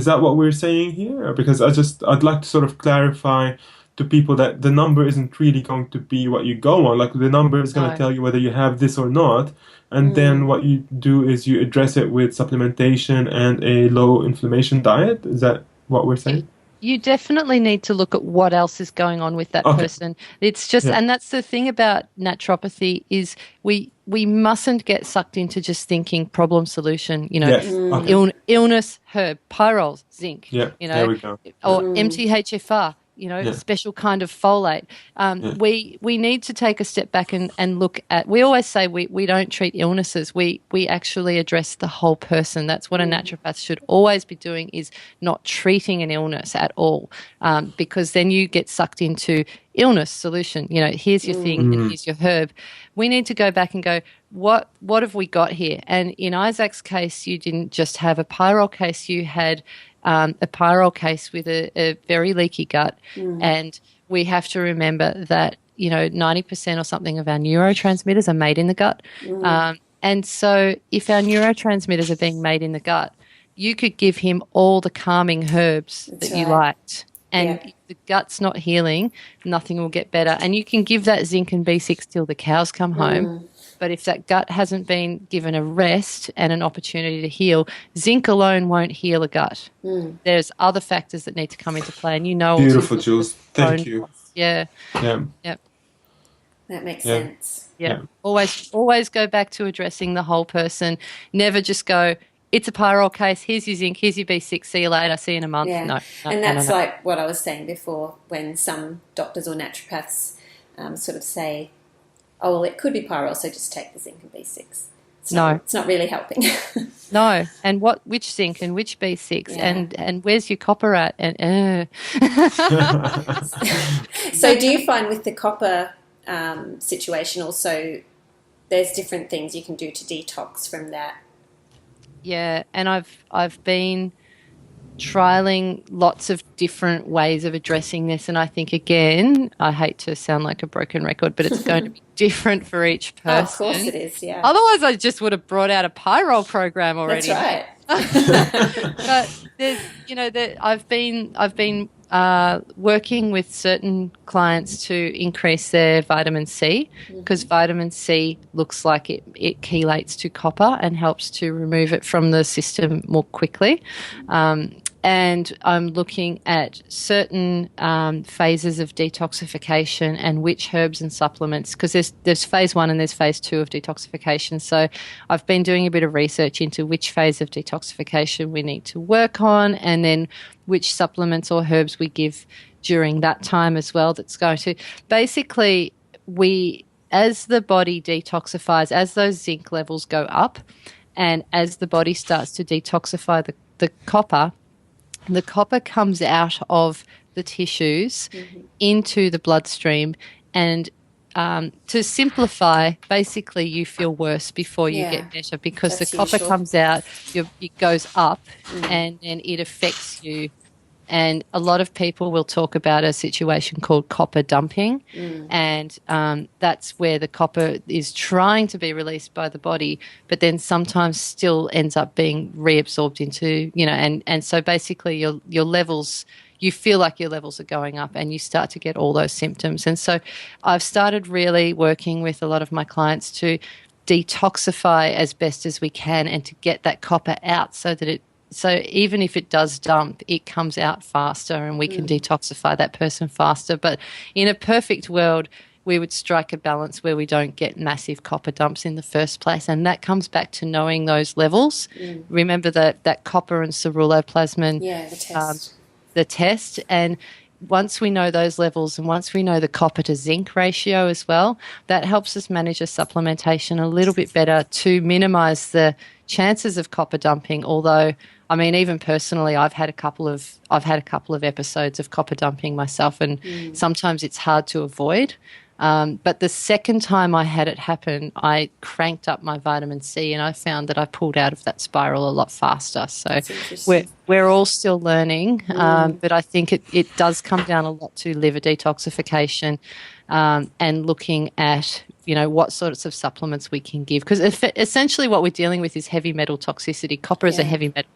Speaker 3: that what we're saying here? Because I'd like to sort of clarify to people that the number isn't really going to be what you go on. Like, the number is going to tell you whether you have this or not, and then what you do is you address it with supplementation and a low inflammation diet. Is that what we're saying?
Speaker 4: You definitely need to look at what else is going on with that person. It's just, and that's the thing about naturopathy, is we mustn't get sucked into just thinking problem solution. Illness, herb, pyrroles, zinc.
Speaker 3: Yeah, there we go.
Speaker 4: Or MTHFR. Special kind of folate. We need to take a step back and look at, we always say we don't treat illnesses. We actually address the whole person. That's what a naturopath should always be doing, is not treating an illness at all, because then you get sucked into illness solution. Here's your thing and here's your herb. We need to go back and go, what have we got here? And in Isaac's case, you didn't just have a pyrrole case, you had a pyrrole case with a very leaky gut. And we have to remember that, 90% or something of our neurotransmitters are made in the gut. And so if our neurotransmitters are being made in the gut, you could give him all the calming herbs that you liked. And if the gut's not healing, nothing will get better. And you can give that zinc and B6 till the cows come home. But if that gut hasn't been given a rest and an opportunity to heal, zinc alone won't heal a gut. There's other factors that need to come into play, and
Speaker 3: Beautiful, Jules. Thank you.
Speaker 4: Yeah.
Speaker 3: Yeah.
Speaker 2: That makes sense.
Speaker 4: Yeah. Always go back to addressing the whole person. Never just go, it's a pyrrole case, here's your zinc, here's your B6, see you later, see you in a month.
Speaker 2: Yeah.
Speaker 4: No.
Speaker 2: And that's like what I was saying before, when some doctors or naturopaths sort of say, oh, well, it could be pyrrole, so just take the zinc and B6. It's not really helping.
Speaker 4: No. And which zinc and which B6 and where's your copper at? And
Speaker 2: So do you find with the copper situation also there's different things you can do to detox from that?
Speaker 4: Yeah, and I've been trialing lots of different ways of addressing this, and I think, again, I hate to sound like a broken record, but it's going to be different for each person.
Speaker 2: Oh, of course it is, yeah.
Speaker 4: Otherwise I just would have brought out a pyrrole program already.
Speaker 2: That's right.
Speaker 4: But there's, I've been working with certain clients to increase their vitamin C, because vitamin C looks like it chelates to copper and helps to remove it from the system more quickly. And I'm looking at certain phases of detoxification and which herbs and supplements, because there's phase 1 and there's phase 2 of detoxification. So I've been doing a bit of research into which phase of detoxification we need to work on, and then which supplements or herbs we give during that time as well. That's going to basically, as the body detoxifies, as those zinc levels go up, and as the body starts to detoxify the copper comes out of the tissues into the bloodstream, and to simplify, basically you feel worse before you get better, because that's the copper comes out, it goes up, and then it affects you. And a lot of people will talk about a situation called copper dumping, and that's where the copper is trying to be released by the body, but then sometimes still ends up being reabsorbed into, and so basically your levels, you feel like your levels are going up and you start to get all those symptoms. And so I've started really working with a lot of my clients to detoxify as best as we can and to get that copper out, so even if it does dump, it comes out faster and we can detoxify that person faster. But in a perfect world, we would strike a balance where we don't get massive copper dumps in the first place. And that comes back to knowing those levels. Remember that copper and ceruloplasmin, the test. And once we know those levels, and once we know the copper to zinc ratio as well, that helps us manage a supplementation a little bit better to minimize the chances of copper dumping. Although, I mean, even personally, I've had a couple of episodes of copper dumping myself, and sometimes it's hard to avoid. But the second time I had it happen, I cranked up my vitamin C, and I found that I pulled out of that spiral a lot faster. So we're all still learning, but I think it does come down a lot to liver detoxification, and looking at what sorts of supplements we can give, because essentially what we're dealing with is heavy metal toxicity. Copper is a heavy metal,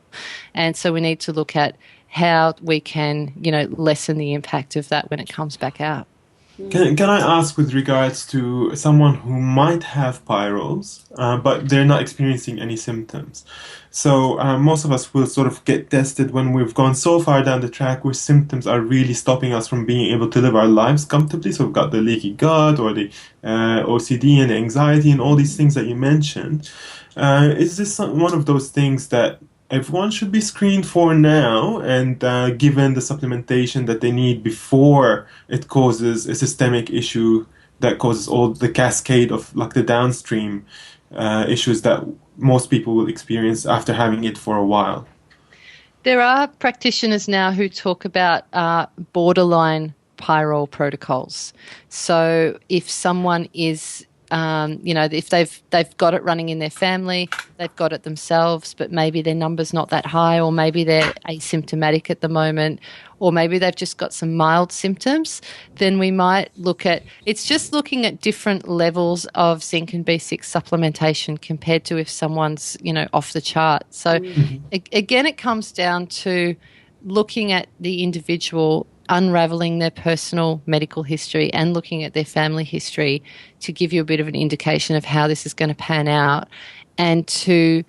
Speaker 4: and so we need to look at how we can lessen the impact of that when it comes back out.
Speaker 3: Can I ask, with regards to someone who might have pyrroles, but they're not experiencing any symptoms? So most of us will sort of get tested when we've gone so far down the track where symptoms are really stopping us from being able to live our lives comfortably. So we've got the leaky gut, or the OCD and the anxiety and all these things that you mentioned. Is this one of those things that everyone should be screened for now, and given the supplementation that they need before it causes a systemic issue that causes all the cascade of like the downstream issues that most people will experience after having it for a while?
Speaker 4: There are practitioners now who talk about borderline pyrrole protocols. So if someone is if they've got it running in their family, they've got it themselves, but maybe their number's not that high, or maybe they're asymptomatic at the moment, or maybe they've just got some mild symptoms, then we might look at, it's just looking at different levels of zinc and B6 supplementation compared to if someone's, off the chart. So again, it comes down to looking at the individual unraveling their personal medical history and looking at their family history to give you a bit of an indication of how this is going to pan out, and to,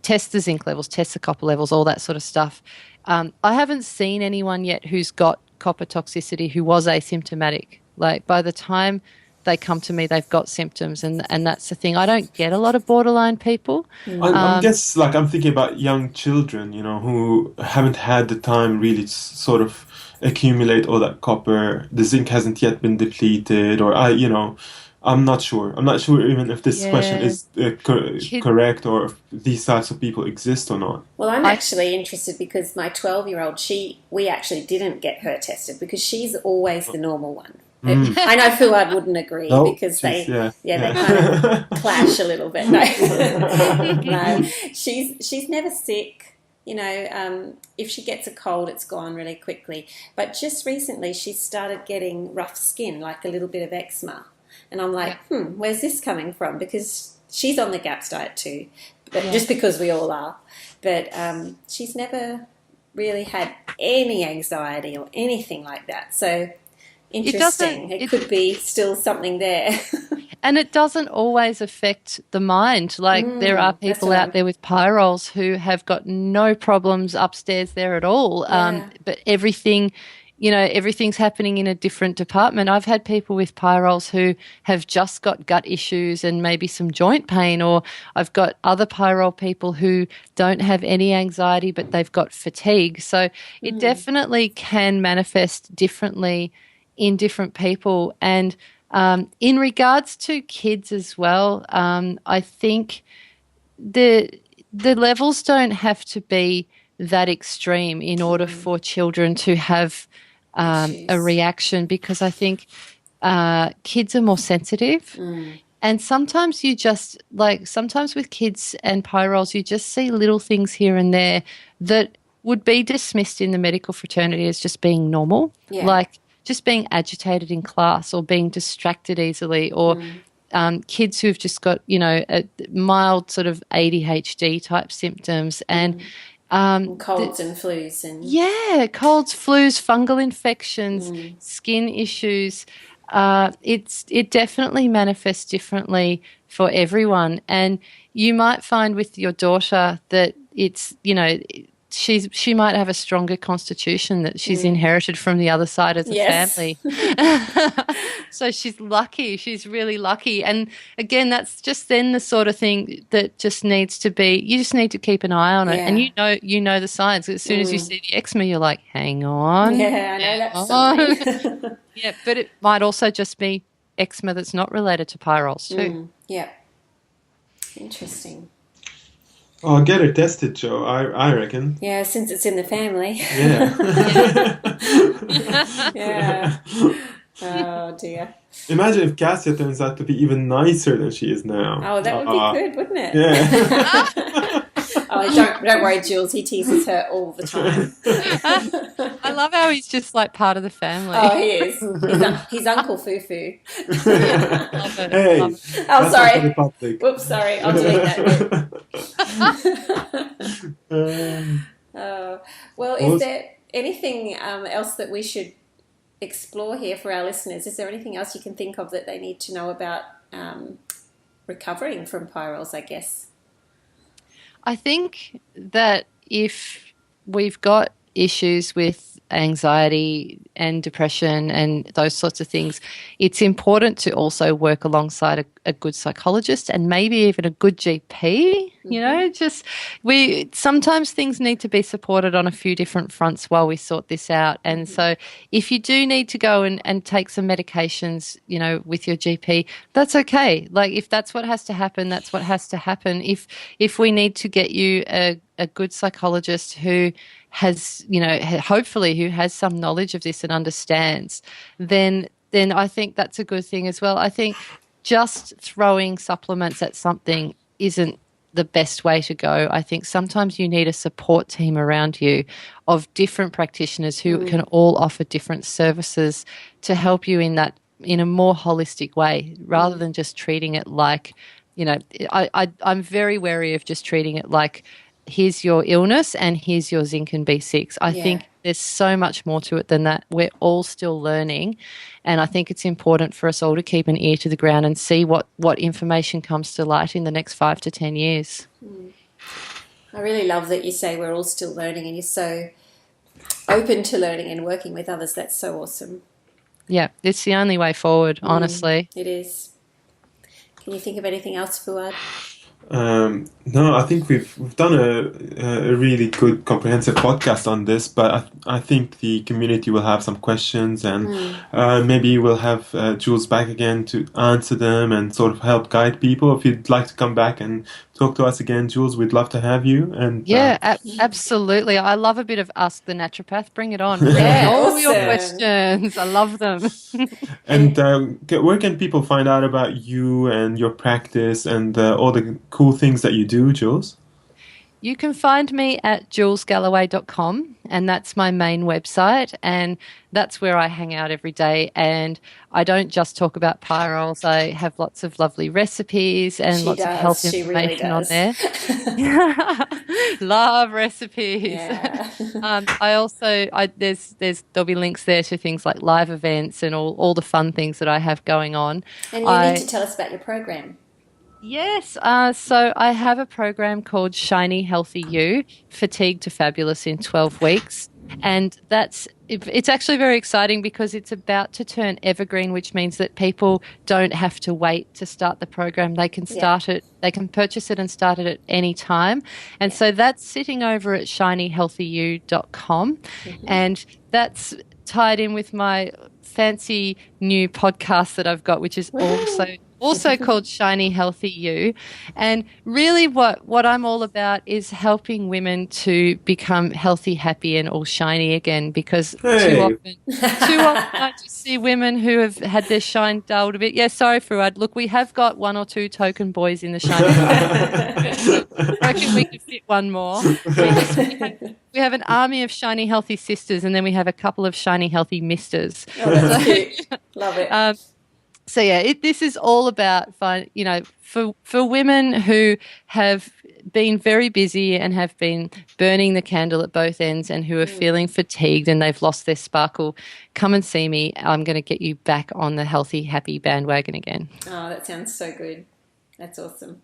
Speaker 4: test the zinc levels, test the copper levels, all that sort of stuff. I haven't seen anyone yet who's got copper toxicity who was asymptomatic. Like, by the time they come to me, they've got symptoms, and that's the thing. I don't get a lot of borderline people.
Speaker 3: I guess, like, I'm thinking about young children, who haven't had the time really to sort of accumulate all that copper. The zinc hasn't yet been depleted, or I'm not sure. I'm not sure even if this question is correct, or if these types of people exist or not.
Speaker 2: Well, I'm actually interested because my 12-year-old, we actually didn't get her tested because she's always the normal one. I know Fouad wouldn't agree because they kind of clash a little bit. No, she's never sick. If she gets a cold, it's gone really quickly. But just recently, she started getting rough skin, like a little bit of eczema. And I'm like, where's this coming from? Because she's on the GAPS diet too, but just because we all are. But she's never really had any anxiety or anything like that. So interesting. It could be still something there.
Speaker 4: And it doesn't always affect the mind. Like, there are people out there with pyrroles who have got no problems upstairs there at all. But everything's happening in a different department. I've had people with pyrroles who have just got gut issues and maybe some joint pain, or I've got other pyrrole people who don't have any anxiety but they've got fatigue. So it definitely can manifest differently in different people. And in regards to kids as well, I think the levels don't have to be that extreme in order for children to have a reaction, because I think kids are more sensitive. And sometimes sometimes with kids and pyrroles, you just see little things here and there that would be dismissed in the medical fraternity as just being normal, like just being agitated in class or being distracted easily, or kids who've just got, a mild sort of ADHD type symptoms, and
Speaker 2: colds and flus
Speaker 4: colds, flus, fungal infections, skin issues. It definitely manifests differently for everyone. And you might find with your daughter that it's, she might have a stronger constitution that she's inherited from the other side of the family. So she's lucky. She's really lucky. And again, that's just then the sort of thing that just needs to be, you just need to keep an eye on it. And you know the signs. As soon as you see the eczema, you're like, hang on.
Speaker 2: Yeah, I know that's something.
Speaker 4: But it might also just be eczema that's not related to pyrroles too.
Speaker 2: Interesting.
Speaker 3: Oh, get her tested, Joe, I reckon.
Speaker 2: Yeah, since it's in the family.
Speaker 3: Yeah.
Speaker 2: Oh, dear.
Speaker 3: Imagine if Cassia turns out to be even nicer than she is now.
Speaker 2: Oh, that would be good, wouldn't it?
Speaker 3: Yeah.
Speaker 2: Oh, don't worry, Jules. He teases her all the time.
Speaker 4: I love how he's just like part of the family.
Speaker 2: Oh, he is. He's Uncle Fufu.
Speaker 4: Love it.
Speaker 3: Hey,
Speaker 4: Love it.
Speaker 2: Oh, sorry.
Speaker 3: Whoops,
Speaker 2: sorry. I'll delete that. Well, is there anything else that we should explore here for our listeners? Is there anything else you can think of that they need to know about recovering from pyrroles, I guess?
Speaker 4: I think that if we've got issues with anxiety and depression and those sorts of things, it's important to also work alongside a good psychologist and maybe even a good GP. Sometimes things need to be supported on a few different fronts while we sort this out. And so if you do need to go and take some medications, with your GP, that's okay. Like, if that's what has to happen, that's what has to happen. If we need to get you a good psychologist who has, hopefully who has some knowledge of this and understands, then I think that's a good thing as well. I think just throwing supplements at something isn't the best way to go. I think sometimes you need a support team around you of different practitioners who can all offer different services to help you in a more holistic way, rather than just treating it like, I'm very wary of just treating it like here's your illness and here's your zinc and B6. I think there's so much more to it than that. We're all still learning, and I think it's important for us all to keep an ear to the ground and see what information comes to light in the next 5 to 10 years.
Speaker 2: I really love that you say we're all still learning, and you're so open to learning and working with others. That's so awesome.
Speaker 4: Yeah, it's the only way forward, honestly.
Speaker 2: It is. Can you think of anything else, Fouad?
Speaker 3: No, I think we've done a really good comprehensive podcast on this, but I think the community will have some questions, and maybe we'll have Jules back again to answer them and sort of help guide people. If you'd like to come back and talk to us again, Jules, we'd love to have you. And
Speaker 4: absolutely. I love a bit of Ask the Naturopath. Bring it on. Bring all your questions. I love them.
Speaker 3: And where can people find out about you and your practice and all the cool things that you do, Jules?
Speaker 4: You can find me at julesgalloway.com, and that's my main website, and that's where I hang out every day. And I don't just talk about pyrroles. I have lots of lovely recipes and lots of health information on there. Love recipes. Yeah. There'll be links there to things like live events and all the fun things that I have going on.
Speaker 2: And you need to tell us about your program.
Speaker 4: Yes, so I have a program called Shiny Healthy You, Fatigue to Fabulous in 12 weeks, and it's actually very exciting because it's about to turn evergreen, which means that people don't have to wait to start the program. They can start it, they can purchase it and start it at any time, and so that's sitting over at shinyhealthyu.com, and that's tied in with my fancy new podcast that I've got, which is also called Shiny Healthy You. And really what I'm all about is helping women to become healthy, happy and all shiny again, because too often I just see women who have had their shine dulled a bit. Yeah, sorry, Fouad. Look, we have got 1 or 2 token boys in the shiny. I reckon we could fit one more. We have an army of shiny healthy sisters, and then we have a couple of shiny healthy misters.
Speaker 2: Oh, that's cute. Love it.
Speaker 4: So yeah, this is all about for women who have been very busy and have been burning the candle at both ends and who are feeling fatigued and they've lost their sparkle. Come and see me. I'm going to get you back on the healthy, happy bandwagon again.
Speaker 2: Oh, that sounds so good. That's awesome.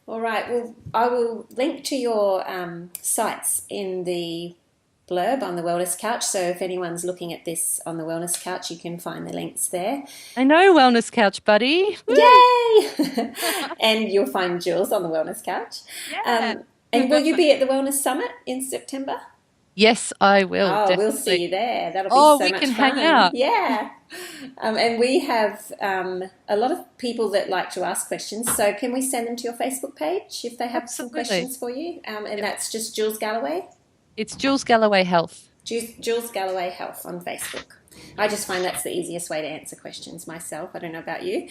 Speaker 2: All right. Well, I will link to your sites in the blurb on the Wellness Couch. So if anyone's looking at this on the Wellness Couch, you can find the links there.
Speaker 4: I know, Wellness Couch, buddy.
Speaker 2: Yay! And you'll find Jules on the Wellness Couch.
Speaker 4: Yeah.
Speaker 2: And will you be at the Wellness Summit in September?
Speaker 4: Yes, I will.
Speaker 2: Oh,
Speaker 4: definitely.
Speaker 2: We'll see you there. That'll be so much fun.
Speaker 4: Oh, we can hang out.
Speaker 2: Yeah. And we have a lot of people that like to ask questions. So can we send them to your Facebook page if they have some questions for you? And that's just Jules Galloway?
Speaker 4: It's Jules Galloway Health.
Speaker 2: Jules Galloway Health on Facebook. I just find that's the easiest way to answer questions myself. I don't know about you.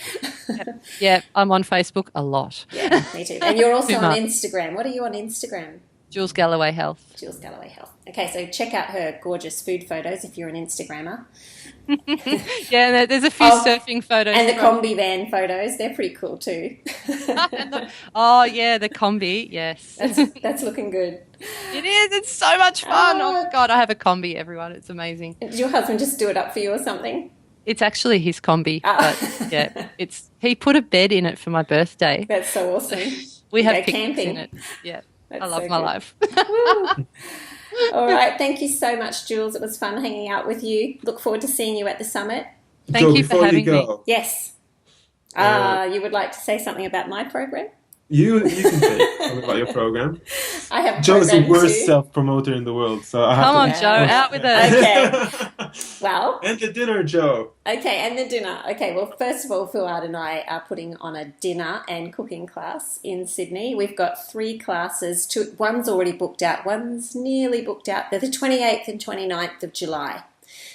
Speaker 4: Yeah, I'm on Facebook a lot.
Speaker 2: Yeah, me too. And you're also on Instagram. What are you on Instagram?
Speaker 4: Jules Galloway Health.
Speaker 2: Jules Galloway Health. Okay, so check out her gorgeous food photos if you're an Instagrammer.
Speaker 4: Yeah, there's a few surfing photos.
Speaker 2: And the combi van photos. They're pretty cool too.
Speaker 4: The combi, yes.
Speaker 2: That's looking good.
Speaker 4: It is. It's so much fun. Oh, my God, I have a combi, everyone. It's amazing.
Speaker 2: Did your husband just do it up for you or something?
Speaker 4: It's actually his combi. But yeah, he put a bed in it for my birthday.
Speaker 2: That's so awesome.
Speaker 4: We have picnics in it. Yeah.
Speaker 2: That's
Speaker 4: I love
Speaker 2: so
Speaker 4: my
Speaker 2: good.
Speaker 4: life.
Speaker 2: All right. Thank you so much, Jules. It was fun hanging out with you. Look forward to seeing you at the summit.
Speaker 4: Thank you for having me.
Speaker 2: Yes. You would like to say something about my program?
Speaker 3: You can say something about your program.
Speaker 2: I have a
Speaker 3: Joe's the
Speaker 2: program
Speaker 3: worst
Speaker 2: too.
Speaker 3: self-promoter in the world, so I have
Speaker 4: Come
Speaker 3: to...
Speaker 4: on, Joe, out with it.
Speaker 2: Okay. Well.
Speaker 3: And the dinner, Joe.
Speaker 2: Okay, and the dinner. Okay, well, first of all, Fouad and I are putting on a dinner and cooking class in Sydney. We've got 3 classes. One's already booked out. One's nearly booked out. They're the 28th and 29th of July.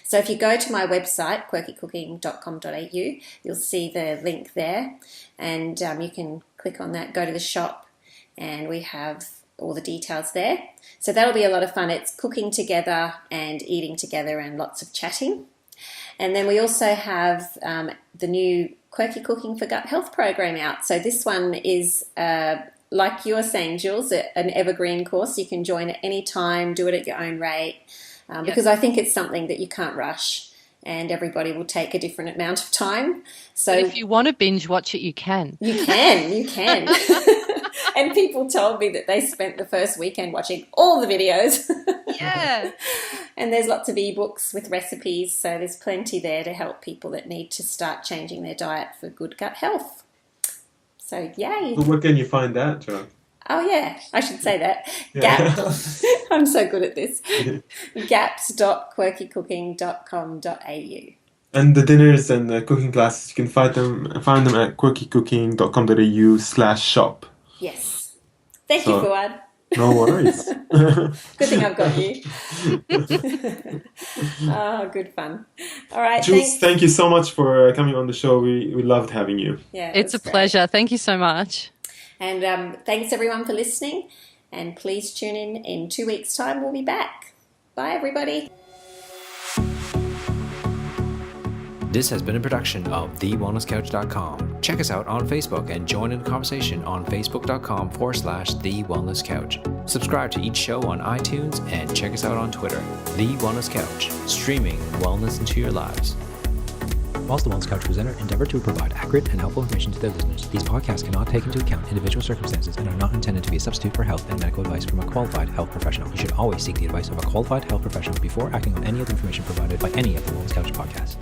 Speaker 2: So if you go to my website, quirkycooking.com.au, you'll see the link there. And you can click on that, go to the shop, and we have all the details there. So that'll be a lot of fun. It's cooking together and eating together and lots of chatting. And then we also have the new Quirky Cooking for Gut Health program out. So this one is like you're saying, Jules, an evergreen course. You can join at any time, do it at your own rate, because I think it's something that you can't rush, and everybody will take a different amount of time. So
Speaker 4: But if you want to binge watch it, you can.
Speaker 2: You can. And people told me that they spent the first weekend watching all the videos.
Speaker 4: Yeah.
Speaker 2: And there's lots of ebooks with recipes, so there's plenty there to help people that need to start changing their diet for good gut health. So, yay.
Speaker 3: But where can you find that, Jo?
Speaker 2: Oh, yeah, I should say that.
Speaker 3: Yeah.
Speaker 2: Gaps. I'm so good at this. gaps.quirkycooking.com.au.
Speaker 3: And the dinners and the cooking classes, you can find them at quirkycooking.com.au/shop.
Speaker 2: Yes. Thank you, Fouad.
Speaker 3: No worries.
Speaker 2: Good thing I've got you. Oh, good fun. All right,
Speaker 3: Jules, thank you so much for coming on the show. We loved having you.
Speaker 2: Yeah,
Speaker 4: It's a pleasure. Thank you so much.
Speaker 2: And thanks everyone for listening. And please tune in 2 weeks' time. We'll be back. Bye, everybody.
Speaker 1: This has been a production of TheWellnessCouch.com. Check us out on Facebook and join in the conversation on Facebook.com/TheWellnessCouch. Subscribe to each show on iTunes and check us out on Twitter. The Wellness Couch, streaming wellness into your lives.
Speaker 5: Whilst the Wellness Couch presenter endeavor to provide accurate and helpful information to their listeners, these podcasts cannot take into account individual circumstances and are not intended to be a substitute for health and medical advice from a qualified health professional. You should always seek the advice of a qualified health professional before acting on any of the information provided by any of the Wellness Couch podcasts.